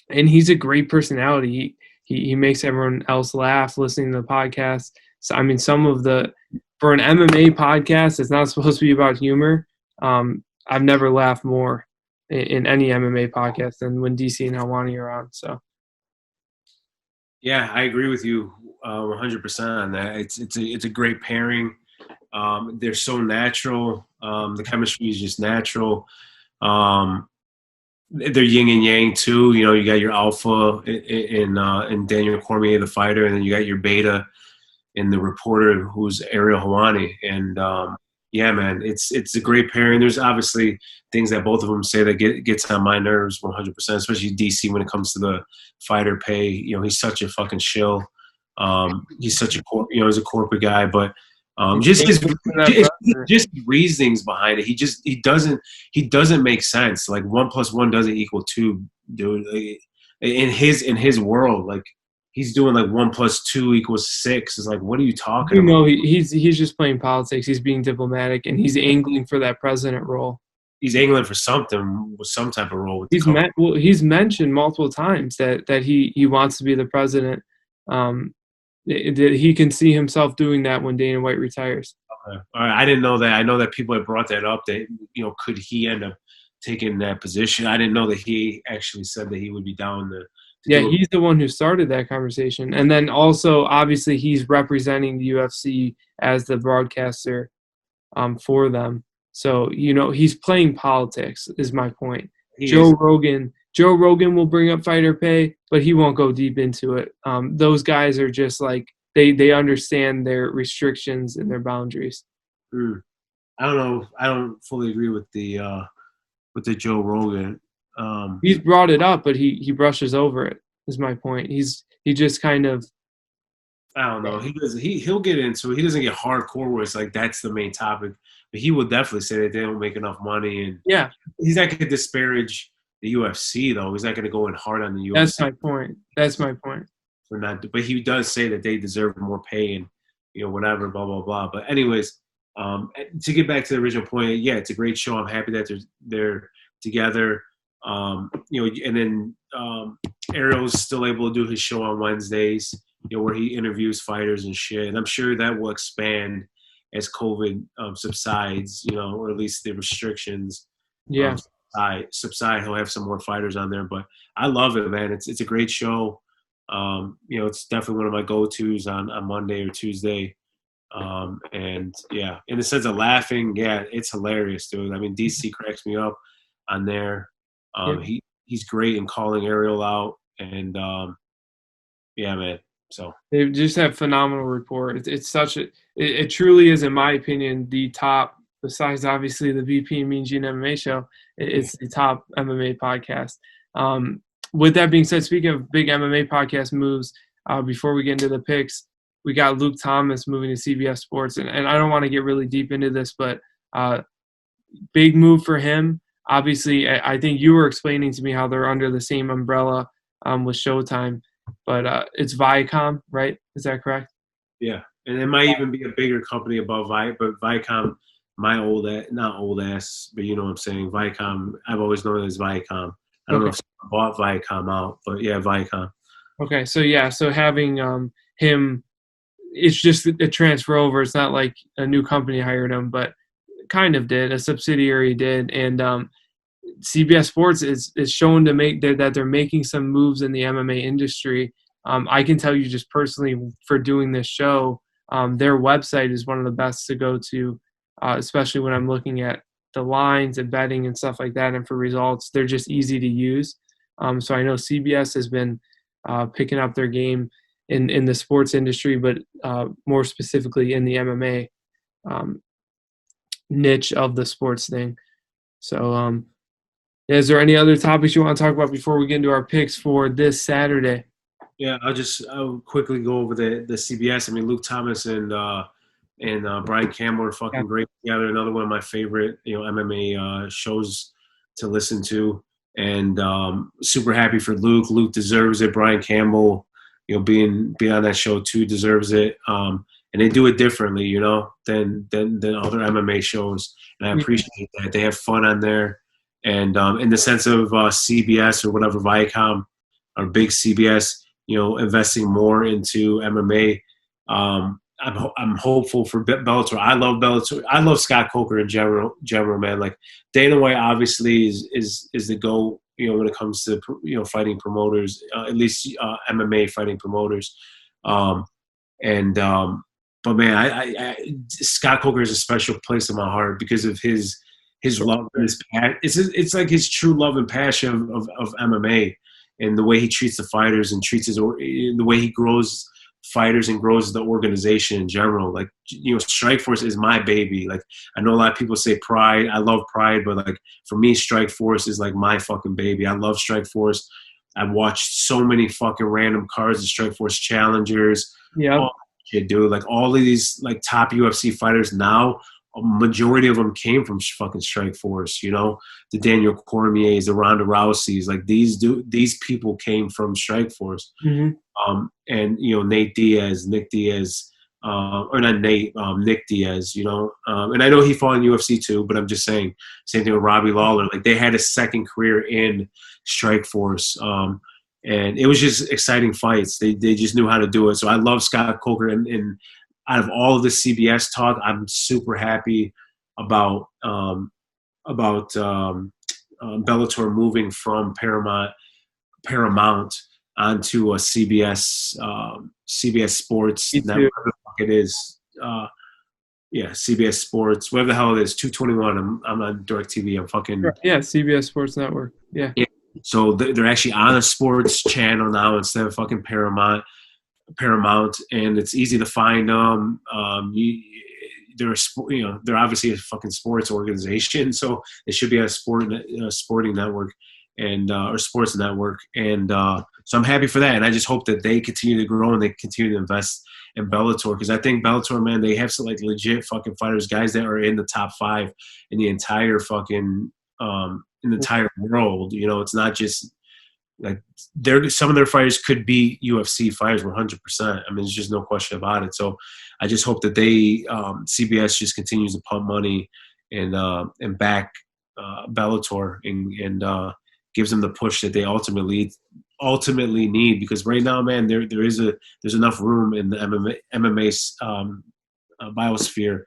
and he's a great personality. He makes everyone else laugh listening to the podcast. So, I mean, for an MMA podcast, it's not supposed to be about humor. I've never laughed more in any MMA podcast than when DC and Helwani are on. So, yeah, I agree with you 100% on that. It's a great pairing. They're so natural. The chemistry is just natural. They're yin and yang too. You got your alpha in Daniel Cormier, the fighter, and then you got your beta in the reporter, who's Ariel Helwani. And Yeah, man, it's a great pairing. There's obviously things that both of them say that gets on my nerves 100%, especially DC when it comes to the fighter pay. You know, he's such a fucking shill. He's such a he's a corporate guy, but just his For that president. just reasonings behind it. He doesn't make sense. Like 1+1 doesn't equal 2, dude. Like, in his world, like he's doing like 1+2 equals 6. It's like, what are you talking You about? know, he's just playing politics. He's being diplomatic, and he's angling for that president role. He's angling for something with some type of role with the He's company. he's mentioned multiple times that he wants to be the president. That he can see himself doing that when Dana White retires. Okay. All right, I didn't know that. I know that people had brought that up. That could he end up taking that position? I didn't know that he actually said that he would be down to Yeah, do it. he's the one who started that conversation, and then also obviously he's representing the UFC as the broadcaster for them. So he's playing politics. Is my point. Joe Rogan will bring up fighter pay, but he won't go deep into it. Those guys are just like they understand their restrictions and their boundaries. I don't know. I don't fully agree with the Joe Rogan. He's brought it up, but he brushes over it. Is my point. He just kind of. I don't know. He'll get into it. He doesn't get hardcore where it's like that's the main topic. But he will definitely say that they don't make enough money, and Yeah, he's not going to disparage the UFC though. He's not going to go in hard on the UFC. that's my point. That's my point. For not, but he does say that they deserve more pay and whatever, blah blah blah. But anyways, to get back to the original point, yeah, it's a great show. I'm happy that they're together. And then Ariel's still able to do his show on Wednesdays, where he interviews fighters and shit. And I'm sure that will expand as COVID subsides, or at least the restrictions subside. He'll have some more fighters on there. But I love it, man. It's a great show. It's definitely one of my go-tos on Monday or Tuesday. And yeah, in the sense of laughing, yeah, it's hilarious, dude. I mean, DC cracks me up on there. He's great in calling Ariel out, and yeah, man. So they just have phenomenal report. It's it truly is, in my opinion, the top. Besides, obviously, the BP Mean Gene MMA show, it's the top MMA podcast. With that being said, speaking of big MMA podcast moves, before we get into the picks, we got Luke Thomas moving to CBS Sports, and I don't want to get really deep into this, but big move for him. Obviously, I think you were explaining to me how they're under the same umbrella with Showtime, but it's Viacom, right? Is that correct? Yeah, and it might even be a bigger company above but Viacom, not old ass, but you know what I'm saying, Viacom, I've always known it as Viacom. I don't know if I bought Viacom out, but yeah, Viacom. Okay, so having him, it's just a transfer over. It's not like a new company hired him, but kind of did. A subsidiary did, and CBS Sports is shown to that they're making some moves in the MMA industry. I can tell you just personally for doing this show, their website is one of the best to go to, especially when I'm looking at the lines and betting and stuff like that, and for results, they're just easy to use. So I know CBS has been picking up their game in the sports industry, but more specifically in the MMA niche of the sports thing. So is there any other topics you want to talk about before we get into our picks for this Saturday? Yeah, I'll quickly go over the CBS. I mean, Luke Thomas and Brian Campbell are fucking great together. Another one of my favorite, MMA shows to listen to. And super happy for Luke. Luke deserves it. Brian Campbell, being on that show too, deserves it. And they do it differently, than other MMA shows. And I appreciate that. They have fun on there. And in the sense of CBS or whatever, Viacom or big CBS, investing more into MMA. I'm hopeful for Bellator. I love Bellator. I love Scott Coker in general, man. Like Dana White obviously is the GOAT, when it comes to fighting promoters, at least MMA fighting promoters. But man, I Scott Coker is a special place in my heart because of his love and his passion. It's like his true love and passion of MMA and the way he treats the fighters and the way he grows fighters and grows the organization in general. Like, you know, Strikeforce is my baby. Like, I know a lot of people say Pride. I love Pride, but like for me, Strikeforce is like my fucking baby. I love Strikeforce. I've watched so many fucking random cards of Strikeforce challengers. Yeah. All shit, dude. Like all of these like top UFC fighters now, a majority of them came from fucking Strikeforce. You know, the Daniel Cormiers, the Ronda Rouseys. Like these people came from Strikeforce. Mm-hmm. And you know, Nick Diaz, or not Nate, Nick Diaz, you know, and I know he fought in UFC too, but I'm just saying, same thing with Robbie Lawler. Like they had a second career in Strikeforce, and it was just exciting fights. They just knew how to do it. So I love Scott Coker, and out of all of the CBS talk, I'm super happy about Bellator moving from Paramount onto a CBS Sports network. Whatever the fuck it is. CBS Sports, whatever the hell it is, 221. I'm on DirecTV. I'm fucking CBS Sports Network. Yeah. So they're actually on a sports channel now instead of fucking Paramount, and it's easy to find them. They're obviously a fucking sports organization, so it should be a sporting network and or sports network, and so I'm happy for that, and I just hope that they continue to grow and they continue to invest in Bellator, because I think Bellator, man, they have some like legit fucking fighters, guys that are in the top 5 in the entire fucking in the entire world. You know, it's not just like some of their fighters could be UFC fighters 100%. I mean, there's just no question about it. So I just hope that they CBS just continues to pump money and back Bellator and gives them the push that they ultimately need, because right now, man, there's enough room in the MMA biosphere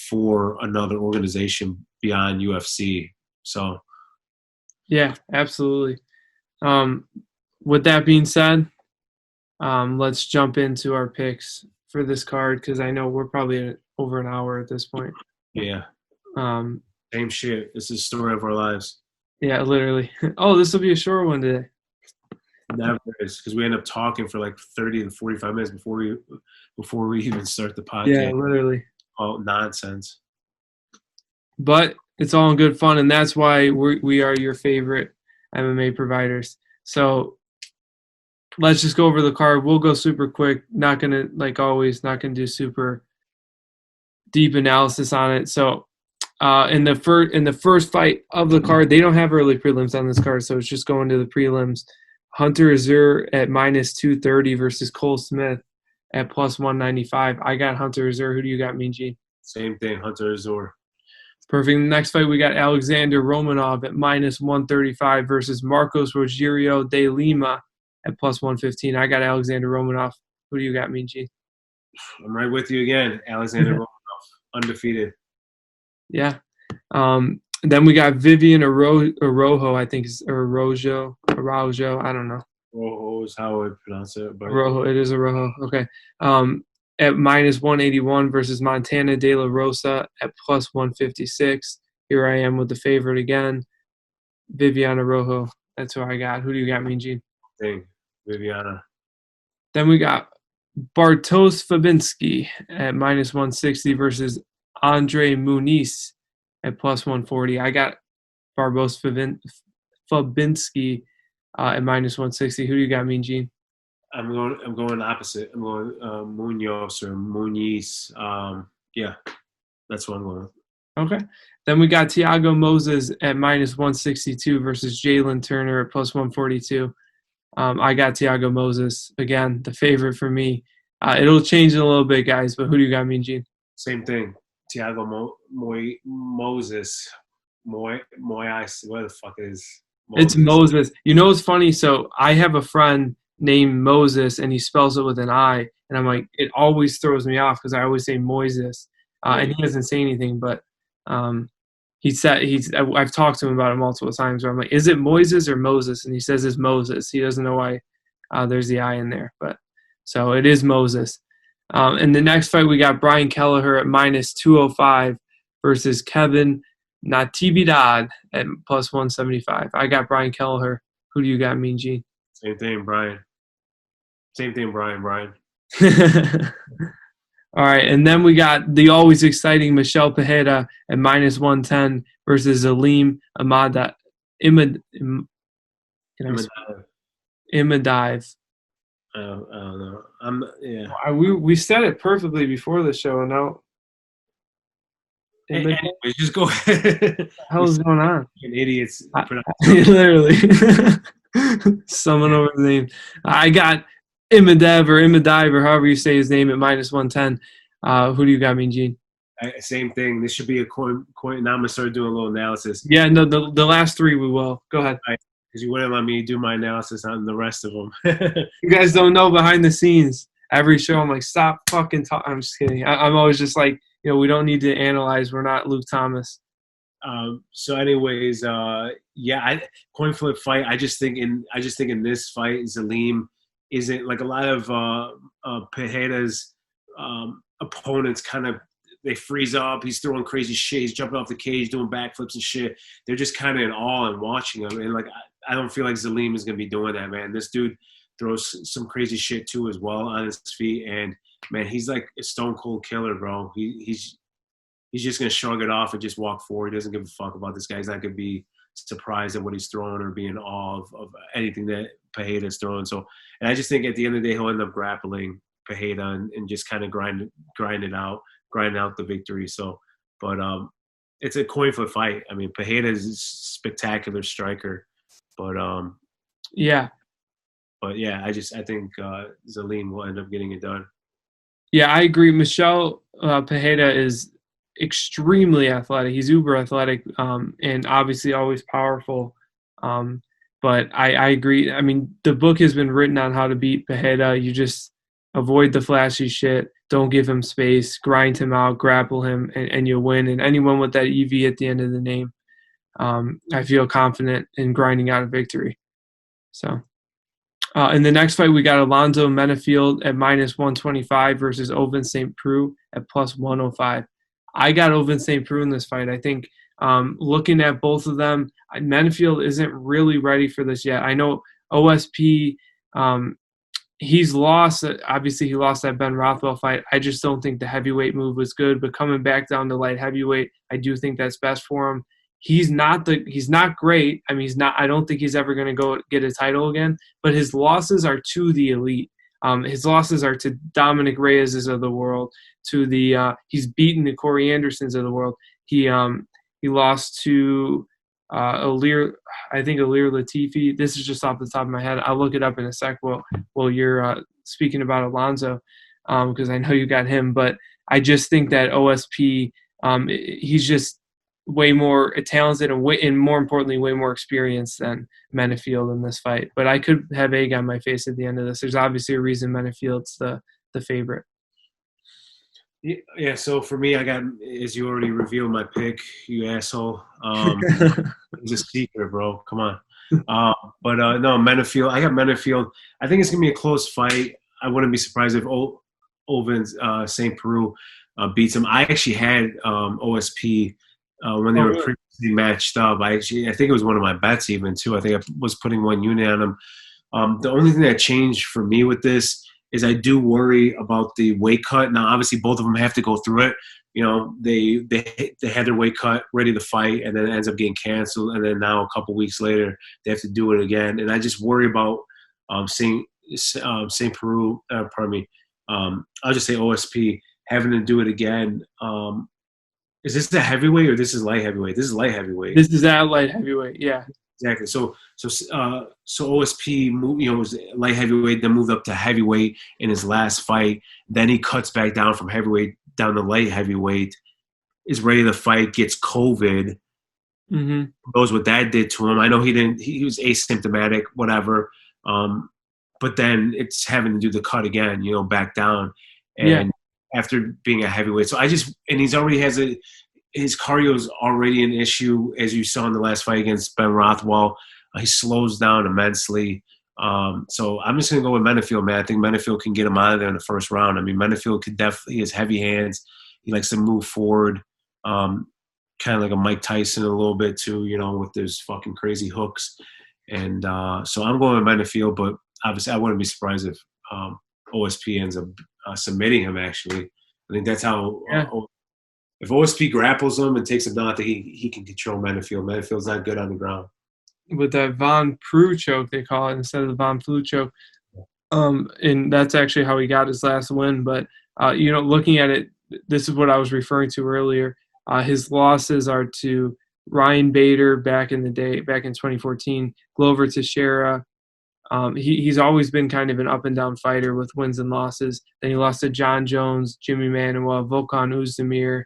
for another organization beyond UFC. So yeah, absolutely. With that being said, let's jump into our picks for this card, because I know we're probably over an hour at this point. Yeah. Same shit. This is the story of our lives. Yeah, literally. Oh, this will be a short one today. Never is, because we end up talking for like 30 to 45 minutes before we even start the podcast. Yeah, literally. All nonsense. But it's all in good fun, and that's why we are your favorite MMA providers. So let's just go over the card. We'll go super quick. Not gonna, like always, not gonna do super deep analysis on it. So in the first fight of the card, they don't have early prelims on this card, so it's just going to the prelims. Hunter Azur at -230 versus Cole Smith at +195. I got Hunter Azur. Who do you got, Mean Gene? Same thing, Hunter Azur. Perfect. Next fight, we got Alexander Romanov at -135 versus Marcos Rogerio de Lima at +115. I got Alexander Romanov. Who do you got, Mean Gene? I'm right with you again. Alexander Romanov, undefeated. Yeah. Then we got Vivian Araujo, I think, or Araujo. I don't know. Araujo is how I pronounce it. But Araujo. It is Araujo. Okay. At -181 versus Montana De La Rosa at +156. Here I am with the favorite again, Viviana Araujo. That's who I got. Who do you got, Mean Gene? Viviana. Then we got Bartosz Fabinski at -160 versus Andre Muniz at +140. I got Bartosz Fabinski at -160. Who do you got, Mean Gene? I'm going opposite. I'm going Munoz or Muniz. Yeah, that's what I'm going with. Okay. Then we got Thiago Moses at -162 versus Jalen Turner at +142. I got Thiago Moses, again, the favorite for me. It'll change in a little bit, guys, but who do you got, Mean Gene? Same thing. Thiago Moses. Moyes, what the fuck is Moses? It's Moses. You know what's funny? So I have a friend named Moses, and he spells it with an I, and I'm like, it always throws me off because I always say Moises, and he doesn't say anything, but I've talked to him about it multiple times where I'm like, is it Moises or Moses? And he says it's Moses. He doesn't know why there's the I in there, but so it is Moses. In the next fight, we got Brian Kelleher at -205 versus Kevin Natividad at +175. I got Brian Kelleher. Who do you got, Mean Gene? Same thing, Brian. Brian. All right, and then we got the always exciting Michelle Pajeda at -110 versus Aleem Imada, can I Imadive. I don't know. Yeah. We said it perfectly before the show, and now Anyways, just go ahead. What the hell is going on? Idiots. Literally. Someone over the name. I got Imadev or Imadive or however you say his name at -110. Who do you got, Mean Gene? Same thing. This should be a coin. Now I'm gonna start doing a little analysis. Yeah, no, the last three we will. Go ahead. Because you wouldn't let me do my analysis on the rest of them. You guys don't know behind the scenes. Every show, I'm like, stop fucking talking. I'm just kidding. I'm always just like, we don't need to analyze. We're not Luke Thomas. So, anyways, coin flip fight. I just think in this fight, Zaleem isn't like a lot of Pereira's opponents. Kind of they freeze up. He's throwing crazy shit. He's jumping off the cage, doing backflips and shit. They're just kind of in awe and watching him. And like, I don't feel like Zaleem is gonna be doing that, man. This dude throws some crazy shit too as well on his feet, and man, he's like a stone cold killer, bro. He's just going to shrug it off and just walk forward. He doesn't give a fuck about this guy. He's not going to be surprised at what he's throwing or be in awe of anything that Pereira's throwing. So, and I just think at the end of the day, he'll end up grappling Pereira and just kind of grinding out the victory. So, but it's a coin flip fight. I mean, Pereira is a spectacular striker, but yeah. But yeah, I think Zaleem will end up getting it done. Yeah, I agree. Michelle Pereira is extremely athletic. He's uber athletic, and obviously always powerful. But I agree. I mean, the book has been written on how to beat Pereira. You just avoid the flashy shit. Don't give him space. Grind him out. Grapple him, and you'll win. And anyone with that EV at the end of the name, I feel confident in grinding out a victory. So. In the next fight, we got Alonzo Menafield at -125 versus Ovince St. Preux at +105. I got Ovince St. Preux in this fight. I think looking at both of them, Menafield isn't really ready for this yet. I know OSP, he's lost. Obviously, he lost that Ben Rothwell fight. I just don't think the heavyweight move was good. But coming back down to light heavyweight, I do think that's best for him. He's not great. I mean, I don't think he's ever going to go get a title again, but his losses are to the elite. His losses are to Dominic Reyes of the world, he's beaten the Corey Andersons of the world. He lost to Alir Latifi. This is just off the top of my head. I'll look it up in a sec while you're speaking about Alonzo, because I know you got him, but I just think that OSP, he's just way more talented and more importantly, way more experienced than Menafield in this fight. But I could have egg on my face at the end of this. There's obviously a reason Menafield's the favorite. Yeah, so for me, I got, as you already revealed my pick, you asshole. It's a secret, bro. Come on. But no, Menafield. I got Menafield. I think it's going to be a close fight. I wouldn't be surprised if Ovince St. Preux beats him. I actually had OSP when they were previously matched up. I think it was one of my bets even too. I think I was putting one unit on him. The only thing that changed for me with this is I do worry about the weight cut. Now, obviously, both of them have to go through it. You know, they had their weight cut ready to fight, and then it ends up getting canceled. And then now, a couple weeks later, they have to do it again. And I just worry about St. Preux. Pardon me. I'll just say OSP having to do it again. Is this the heavyweight or this is light heavyweight? This is light heavyweight. This is at light heavyweight, yeah. Exactly. So OSP was light heavyweight, then moved up to heavyweight in his last fight. Then he cuts back down from heavyweight down to light heavyweight, is ready to fight, gets COVID. Mm-hmm. Knows what that did to him. I know he was asymptomatic, whatever. But then it's having to do the cut again, back down. And after being a heavyweight. So he's already his cardio is already an issue, as you saw in the last fight against Ben Rothwell. He slows down immensely. So I'm just going to go with Menafield, man. I think Menafield can get him out of there in the first round. I mean, Menafield he has heavy hands. He likes to move forward, kind of like a Mike Tyson a little bit too, with those fucking crazy hooks. And so I'm going with Menafield, but obviously I wouldn't be surprised if OSP ends up submitting him. Actually, I think that's how. Yeah. If OSP grapples him and takes him down, I think he can control Menifeld. Menifield's not good on the ground. With that Von Prue choke, they call it, instead of the Von Flue choke. And that's actually how he got his last win. But, looking at it, this is what I was referring to earlier. His losses are to Ryan Bader back in 2014, Glover Teixeira. He's always been kind of an up-and-down fighter with wins and losses. Then he lost to John Jones, Jimmy Manuel, Volkan Oezdemir.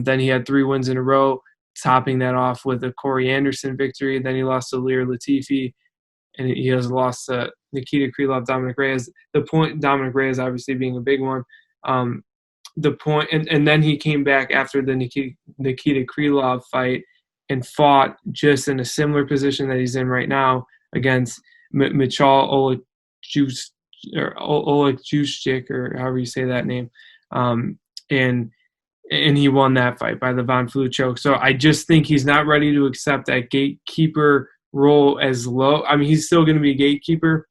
Then he had 3 wins in a row, topping that off with a Corey Anderson victory. Then he lost to Lear Latifi, and he has lost to Nikita Krylov, Dominic Reyes. The point, Dominic Reyes obviously being a big one. The point, and then he came back after the Nikita Krylov fight and fought just in a similar position that he's in right now against Michal Oleksiejczuk, or however you say that name. And he won that fight by the Von Flue choke. So I just think he's not ready to accept that gatekeeper role as low. I mean, he's still going to be a gatekeeper.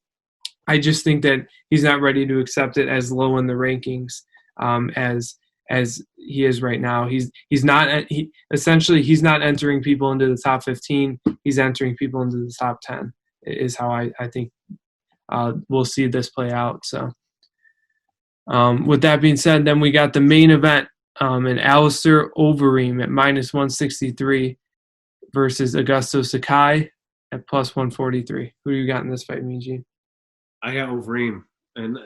I just think that he's not ready to accept it as low in the rankings as he is right now. He's not entering people into the top 15. He's entering people into the top 10 is how I think we'll see this play out. So with that being said, then we got the main event. And Alistair Overeem at -163 versus Augusto Sakai at +143. Who do you got in this fight, Mean Gene? I got Overeem, and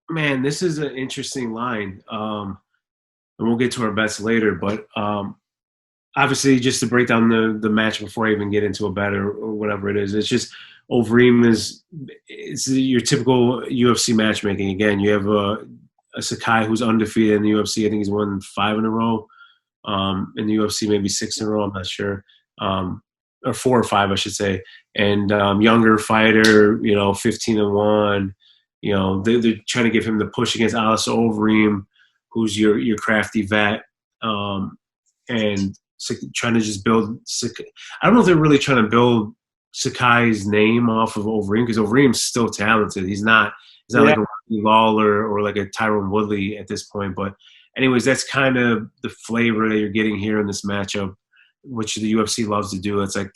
man, this is an interesting line. And we'll get to our bets later, but obviously, just to break down the match before I even get into a bet or whatever it is, it's just Overeem it's your typical UFC matchmaking. Again, you have a Sakai who's undefeated in the UFC. I think he's won 5 in a row. In the UFC, maybe 6 in a row. I'm not sure. Or 4 or 5, I should say. And younger fighter, 15-1. They're trying to give him the push against Alistair Overeem, who's your crafty vet. And trying to just build – I don't know if they're really trying to build Sakai's name off of Overeem, because Overeem's still talented. He's not like a Rocky Lawler or like a Tyron Woodley at this point. But anyways, that's kind of the flavor that you're getting here in this matchup, which the UFC loves to do. It's like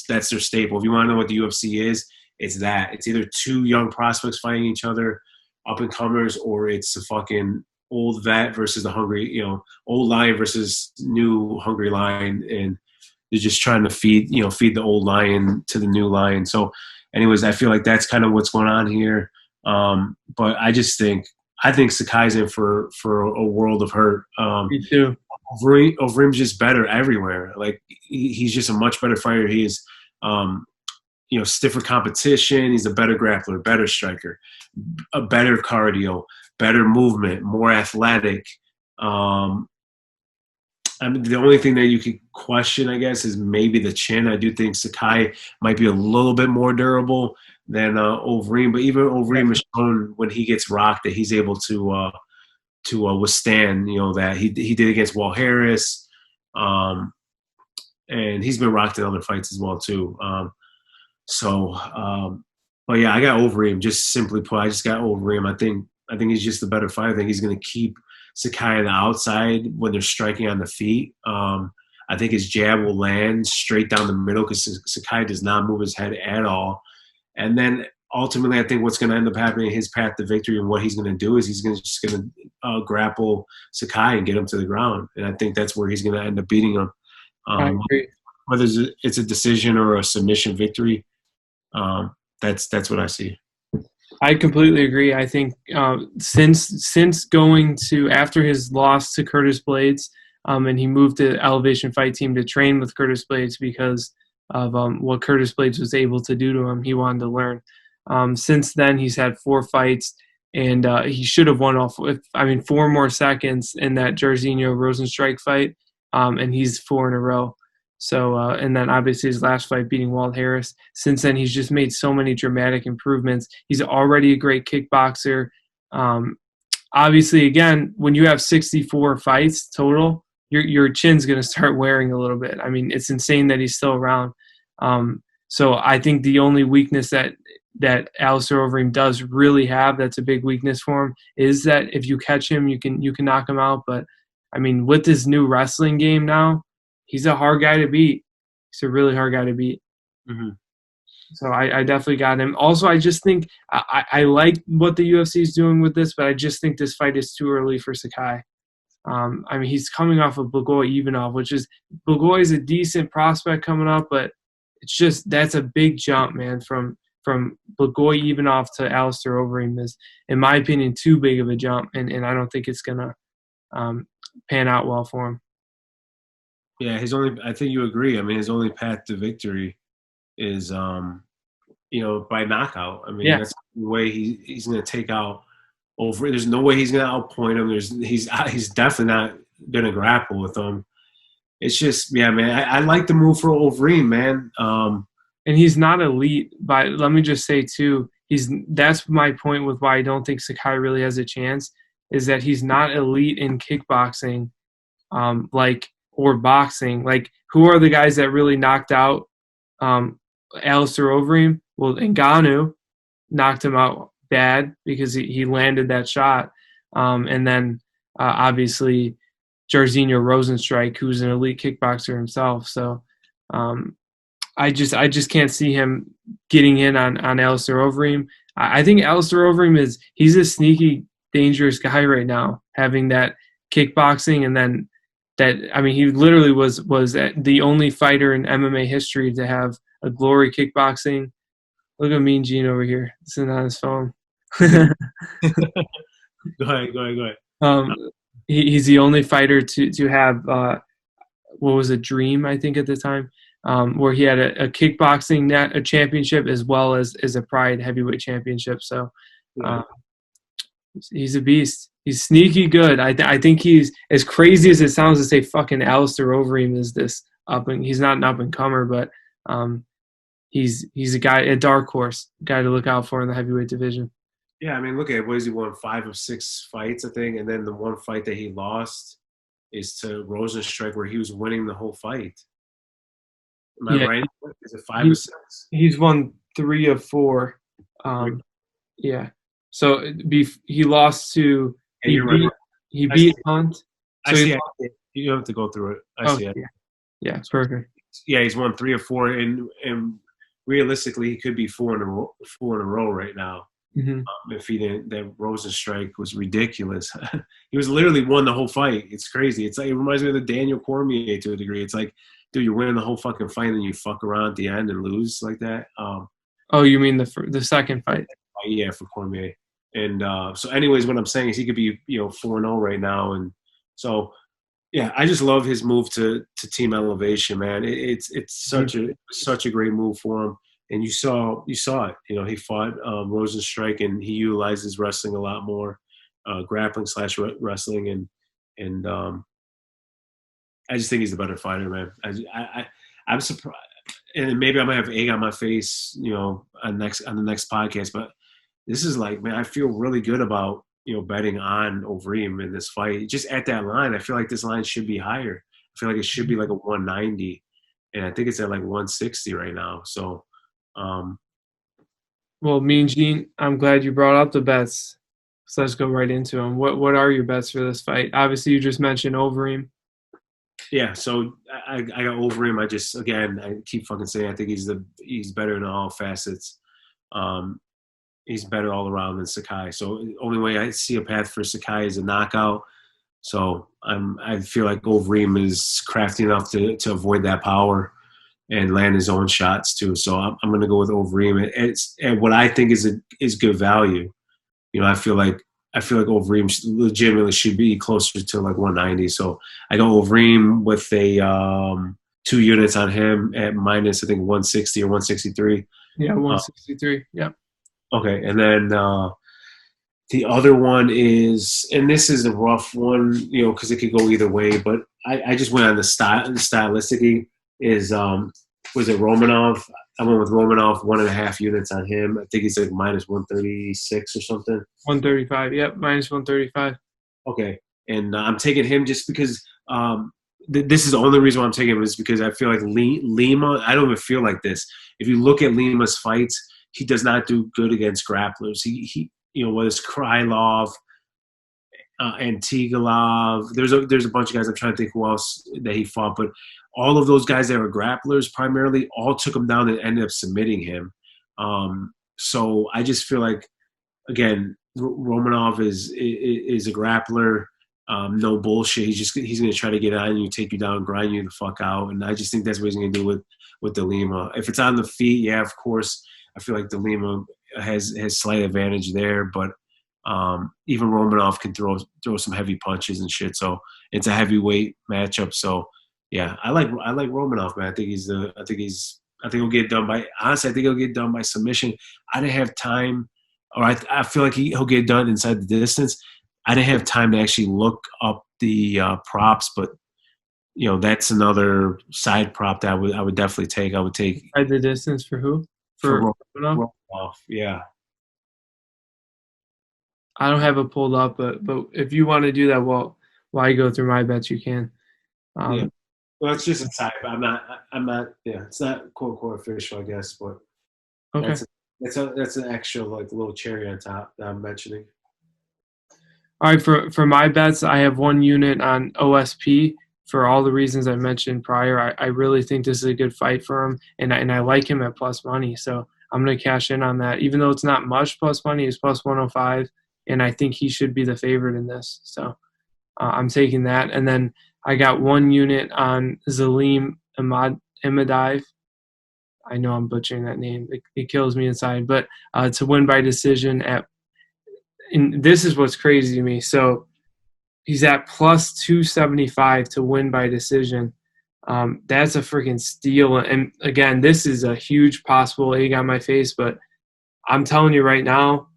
that's their staple. If you want to know what the UFC is, it's that. It's either 2 young prospects fighting each other, up-and-comers, or it's a fucking old vet versus the hungry, old lion versus new hungry lion. And they're just trying to feed the old lion to the new lion. So anyways, I feel like that's kind of what's going on here. But I think Sakai's in for a world of hurt. Me too. Overeem's just better everywhere. Like he's just a much better fighter. He is, stiffer competition. He's a better grappler, better striker, a better cardio, better movement, more athletic. The only thing that you could question, I guess, is maybe the chin. I do think Sakai might be a little bit more durable than Overeem, but even Overeem has shown when he gets rocked that he's able to withstand. That he did against Walt Harris, and he's been rocked in other fights as well too. But yeah, I got Overeem. Just simply put, I just got Overeem. I think he's just the better fighter. I think he's going to keep Sakai on the outside when they're striking on the feet. I think his jab will land straight down the middle because Sakai does not move his head at all. And then ultimately, I think what's going to end up happening, his path to victory and what he's going to do is he's just going to grapple Sakai and get him to the ground. And I think that's where he's going to end up beating him. I agree. Whether it's a decision or a submission victory, that's what I see. I completely agree. I think since going to after his loss to Curtis Blades, and he moved to Elevation Fight Team to train with Curtis Blades because of what Curtis Blades was able to do to him. He wanted to learn. Since then, he's had 4 fights, and he should have won 4 more seconds in that Jairzinho Rosenstrike fight, and he's 4 in a row. So, and then obviously his last fight beating Walt Harris. Since then, he's just made so many dramatic improvements. He's already a great kickboxer. Obviously, again, when you have 64 fights total, your chin's going to start wearing a little bit. I mean, it's insane that he's still around. So I think the only weakness that Alistair Overeem does really have, that's a big weakness for him, is that if you catch him, you can knock him out. But I mean, with this new wrestling game now, he's a hard guy to beat. He's a really hard guy to beat. Mm-hmm. So I definitely got him. Also, I just think I like what the UFC is doing with this, but I just think this fight is too early for Sakai. I mean, he's coming off of Blagoy Ivanov, which is Blagoy is a decent prospect coming up, but it's just that's a big jump, man. From Blagoy Ivanov to Alistair Overeem is, in my opinion, too big of a jump, and I don't think it's gonna pan out well for him. Yeah, I think you agree. I mean, his only path to victory is by knockout. I mean, that's the way he's going to take out over. There's no way he's going to outpoint him. He's definitely not going to grapple with him. It's just, yeah, man. I like the move for Overeem, man. And he's not elite. But let me just say too, that's my point with why I don't think Sakai really has a chance, is that he's not elite in kickboxing, or boxing. Like, who are the guys that really knocked out Alistair Overeem? Well, Ngannou knocked him out bad because he landed that shot. And then obviously Jairzinho Rozenstruik, who's an elite kickboxer himself. So I just can't see him getting in on Alistair Overeem. I think Alistair Overeem he's a sneaky, dangerous guy right now, having that kickboxing, and then he literally was the only fighter in MMA history to have a glory kickboxing. Look at Mean Gene over here, sitting on his phone. Go ahead. He's the only fighter to have what was a dream, I think, at the time, where he had a kickboxing a championship as well as a Pride heavyweight championship. So he's a beast. He's sneaky good. I think he's, as crazy as it sounds to say fucking Alistair Overeem is this he's not an up and comer, but he's a guy, a dark horse guy to look out for in the heavyweight division. Yeah, I mean, look at he won 5 of 6 fights, I think, and then the one fight that he lost is to Rozenstruik, where he was winning the whole fight. Am I right? Is it 5 of 6? He's won 3 of 4. Yeah. So he lost to he beat Hunt. So I see it. You don't have to go through it. I see it. Yeah, it's perfect. Yeah, he's won 3 of 4, and realistically, he could be 4 in a row right now. Mm-hmm. If he didn't, that Rozenstruik was ridiculous. He was literally won the whole fight. It's crazy. It's like, it reminds me of the Daniel Cormier to a degree. It's like, dude, you're winning the whole fucking fight and you fuck around at the end and lose like that. Oh, you mean the second fight? Yeah, for Cormier. And so, anyways, what I'm saying is he could be 4-0 right now, and so yeah, I just love his move to Team Elevation, man. It's such a great move for him. And you saw it. He fought Rozenstruik, and he utilized his wrestling a lot more, grappling/wrestling, and I just think he's the better fighter, man. I'm surprised, and maybe I might have egg on my face, on the next podcast. But this is like, man, I feel really good about betting on Overeem in this fight. Just at that line, I feel like this line should be higher. I feel like it should be like a 190, and I think it's at like 160 right now. So. Well, Mean Gene, I'm glad you brought up the bets. So let's go right into them. What are your bets for this fight? Obviously, you just mentioned Overeem. Yeah, so I got Overeem. I keep fucking saying I think he's better in all facets. He's better all around than Sakai. So the only way I see a path for Sakai is a knockout. So I feel like Overeem is crafty enough to avoid that power and land his own shots too. So I'm going to go with Overeem. And what I think is good value. I feel like Overeem legitimately should be closer to like 190. So I go Overeem with a 2 units on him at minus, I think, 160 or 163. Yeah, 163. Yeah. Okay, and then the other one is, and this is a rough one, because it could go either way. But I just went on the stylistically. Is was it Romanov? I went with Romanov, 1.5 units on him. I think he's like minus 136 or something. 135. Yep, minus 135. Okay, and I'm taking him just because this is the only reason why I'm taking him is because I feel like Lima. I don't even feel like this. If you look at Lima's fights, he does not do good against grapplers. He whether it's Krylov, Antigolov. There's a bunch of guys. I'm trying to think who else that he fought, but all of those guys that were grapplers primarily all took him down and ended up submitting him. So I just feel like, again, Romanov is a grappler. No bullshit. He's going to try to get on you, take you down, grind you the fuck out, and I just think that's what he's going to do with De Lima. If it's on the feet, yeah, of course, I feel like De Lima has slight advantage there, but even Romanov can throw some heavy punches and shit. So it's a heavyweight matchup. So yeah, I like Romanov, man. I think he'll get done by. Honestly, I think he'll get done by submission. I didn't have time, or I feel like he'll get done inside the distance. I didn't have time to actually look up the props, but that's another side prop that I would definitely take. I would take Inside the distance for who? For Romanov. Yeah. I don't have it pulled up, but if you want to do that, while I go through my bets, you can. Yeah. Well, it's just a side. I'm not. Yeah, it's not quote unquote official, I guess, but okay. That's an extra like little cherry on top that I'm mentioning. All right, for my bets, I have 1 unit on OSP for all the reasons I mentioned prior. I really think this is a good fight for him, and I like him at plus money, so I'm going to cash in on that. Even though it's not much plus money, it's plus 105, and I think he should be the favorite in this. So I'm taking that. And then I got 1 unit on Zaleem Imadaev. I know I'm butchering that name. It kills me inside. But to win by decision and this is what's crazy to me. So he's at plus 275 to win by decision. That's a freaking steal. And again, this is a huge possible egg on my face, but I'm telling you right now,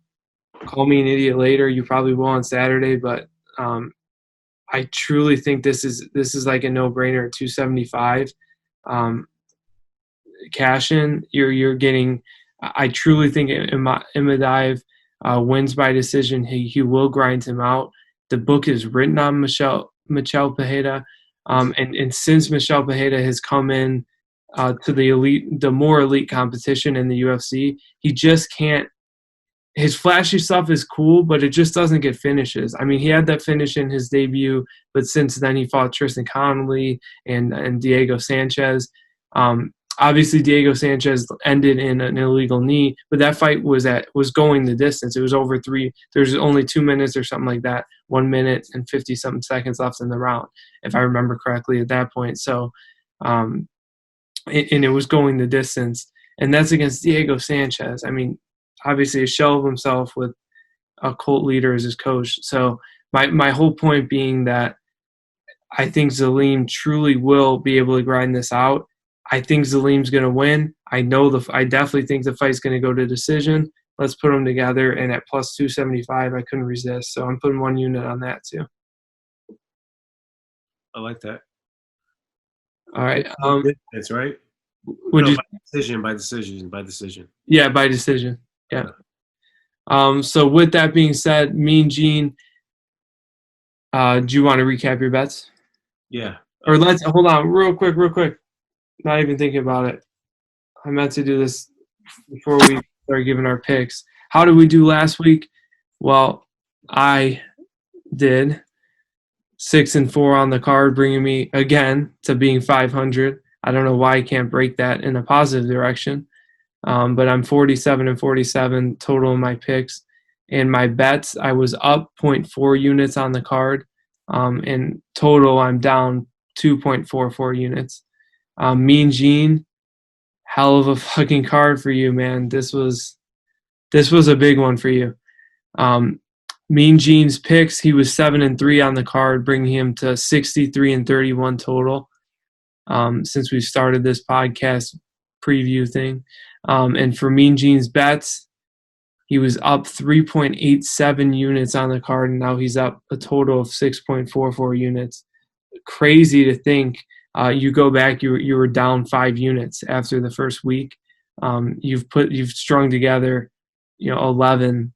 call me an idiot later. You probably will on Saturday, but I truly think this is like a no-brainer at 275. Cash in, you're getting. I truly think Imadaev wins by decision. He will grind him out. The book is written on Michel Pereira, and since Michel Pereira has come in to the more elite competition in the UFC, he just can't. His flashy stuff is cool, but it just doesn't get finishes. I mean, he had that finish in his debut, but since then he fought Tristan Connolly and Diego Sanchez. Obviously, Diego Sanchez ended in an illegal knee, but that fight was going the distance. It was over 3. There's only 2 minutes or something like that. 1 minute and 50-something seconds left in the round, if I remember correctly at that point. So, and it was going the distance, and that's against Diego Sanchez. I mean, obviously a shell of himself with a cult leader as his coach. So my whole point being that I think Zaleem truly will be able to grind this out. I think Zaleem's going to win. I definitely think the fight's going to go to decision. Let's put them together. And at plus 275, I couldn't resist. So I'm putting 1 unit on that too. I like that. All right. That's right. By decision. Yeah, by decision. Yeah. So with that being said, Mean Gene, do you want to recap your bets? Yeah. Or let's hold on real quick. Not even thinking about it. I meant to do this before we start giving our picks. How did we do last week? Well, I did 6-4 on the card, bringing me again to being 500. I don't know why I can't break that in a positive direction. But I'm 47-47 total in my picks. And my bets, I was up 0.4 units on the card. In total, I'm down 2.44 units. Mean Gene, hell of a fucking card for you, man. This was a big one for you. Mean Gene's picks, he was 7-3 on the card, bringing him to 63-31 total. Since we started this podcast preview thing. And for Mean Gene's bets, he was up 3.87 units on the card, and now he's up a total of 6.44 units. Crazy to think. You go back, you were down 5 units after the first week. You've strung together, 11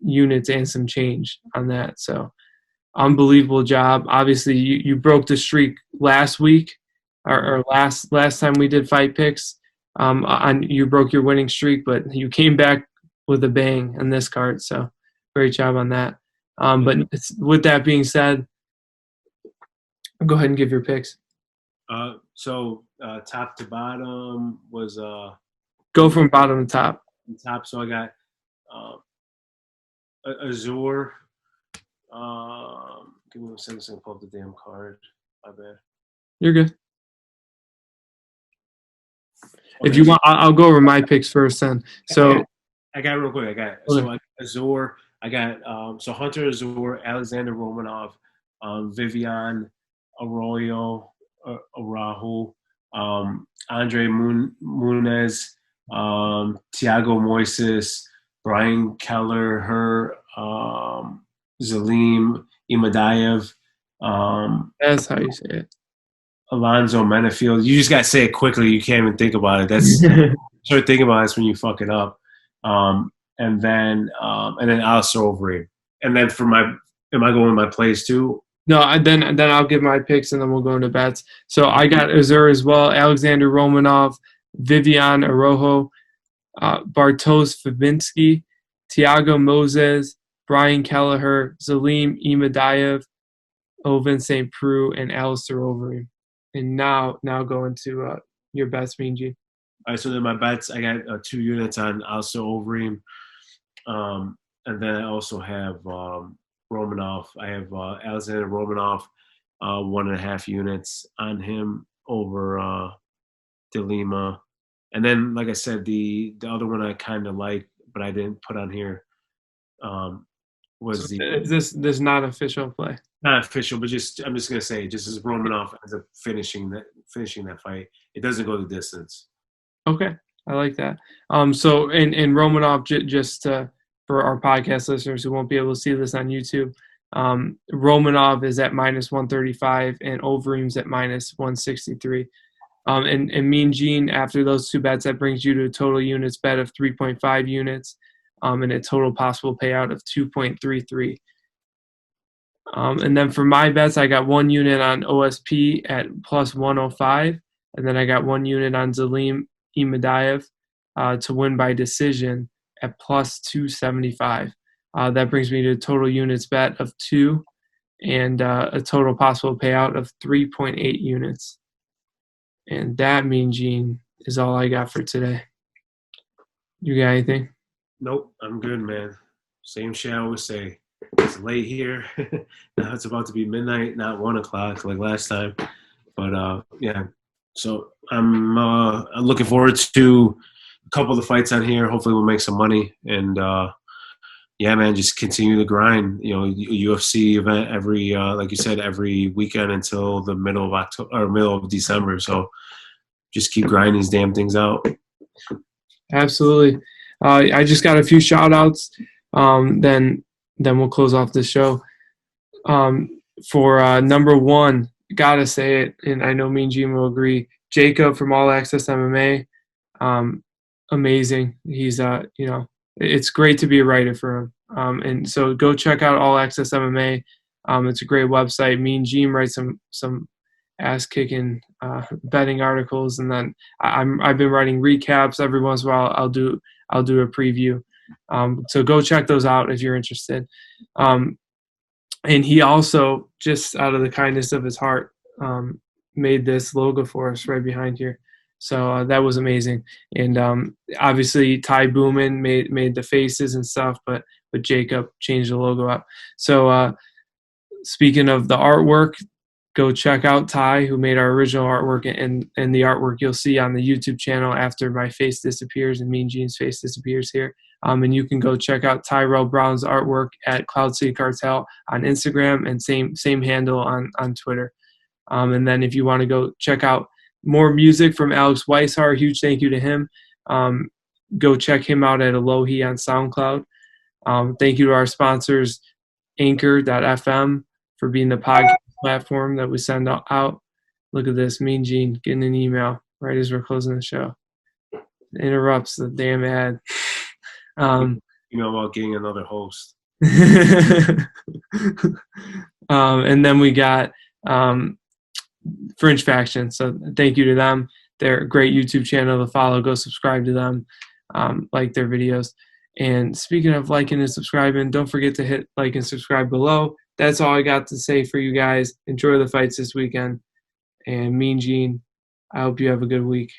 units and some change on that. So unbelievable job. Obviously, you broke the streak last week, or last time we did fight picks. You broke your winning streak, but you came back with a bang on this card. So great job on that. But with that being said, go ahead and give your picks. So top to bottom was go from bottom to top. Top. So I got Azure. Give me a second to pull up the damn card. My bad. You're good. Okay. If you want, I'll go over my picks first then. So I got it real quick. So I got Azure. I got so Hunter Azure, Alexander Romanov, Vivian Arroyo, Araujo, Andre Munez, Thiago Moises, Brian Keller, Zalim Imadaev. That's how you say it. Alonzo Menafield. You just got to say it quickly. You can't even think about it. That's start thinking about it when you fuck it up. And then Alistair Overeem. And then am I going my plays too? No, then I'll give my picks and then we'll go into bets. So I got Azur as well, Alexander Romanov, Vivian Araujo, Bartosz Fabinski, Thiago Moses, Brian Kelleher, Zalim Imadaev, Oven St. Preux, and Alistair Overeem. And now go into your bets, Mean Gene. All right, so then my bets, I got 2 units on Alistair Overeem. And then I also have Romanov. I have Alexander Romanov, 1.5 units on him over De Lima. And then, like I said, the other one I kind of like, but I didn't put on here was Is this not official play? Not official, but I'm just gonna say, just as Romanov ends up finishing that fight, it doesn't go the distance. Okay, I like that. So in Romanov, just for our podcast listeners who won't be able to see this on YouTube, Romanov is at -135 and Overeem's at -163. And Mean Gene, after those 2 bets, that brings you to a total units bet of 3.5 units, and a total possible payout of 2.33. And then for my bets, I got 1 unit on OSP at +105, and then I got 1 unit on Zalim Imadaev to win by decision at +275. That brings me to a total units bet of 2 and a total possible payout of 3.8 units. And that, Mean Gene, is all I got for today. You got anything? Nope, I'm good, man. Same shit I always say. It's late here. Now it's about to be midnight, not 1 o'clock like last time. But yeah, so I'm looking forward to a couple of the fights on here. Hopefully we'll make some money. And yeah, man, just continue to grind. You know, UFC event every, like you said, every weekend until the middle of October or middle of December. So just keep grinding these damn things out. Absolutely. I just got a few shout outs. Then we'll close off the show. For number 1, gotta say it, and I know Mean Gene will agree, Jacob from All Access MMA. Amazing. He's it's great to be a writer for him. And so go check out All Access MMA. It's a great website. Mean Gene writes some ass kicking betting articles, and then I've been writing recaps every once in a while. I'll do a preview. So go check those out if you're interested. And he also, just out of the kindness of his heart, made this logo for us right behind here. So that was amazing. And obviously Ty Booman made the faces and stuff, but Jacob changed the logo up. So speaking of the artwork, go check out Ty, who made our original artwork, and the artwork you'll see on the YouTube channel after my face disappears and Mean Gene's face disappears here. And you can go check out Tyrell Brown's artwork at Cloud City Cartel on Instagram, and same handle on Twitter. And then if you want to go check out more music from Alex Weishar, huge thank you to him. Go check him out at Alohi on SoundCloud. Thank you to our sponsors, Anchor.fm, for being the podcast platform that we send out. Look at this, Mean Gene getting an email right as we're closing the show. It interrupts the damn ad. About getting another host. And then we got Fringe Faction. So thank you to them. They're a great YouTube channel to follow. Go subscribe to them. Like their videos. And speaking of liking and subscribing, don't forget to hit like and subscribe below. That's all I got to say for you guys. Enjoy the fights this weekend. And Mean Gene, I hope you have a good week.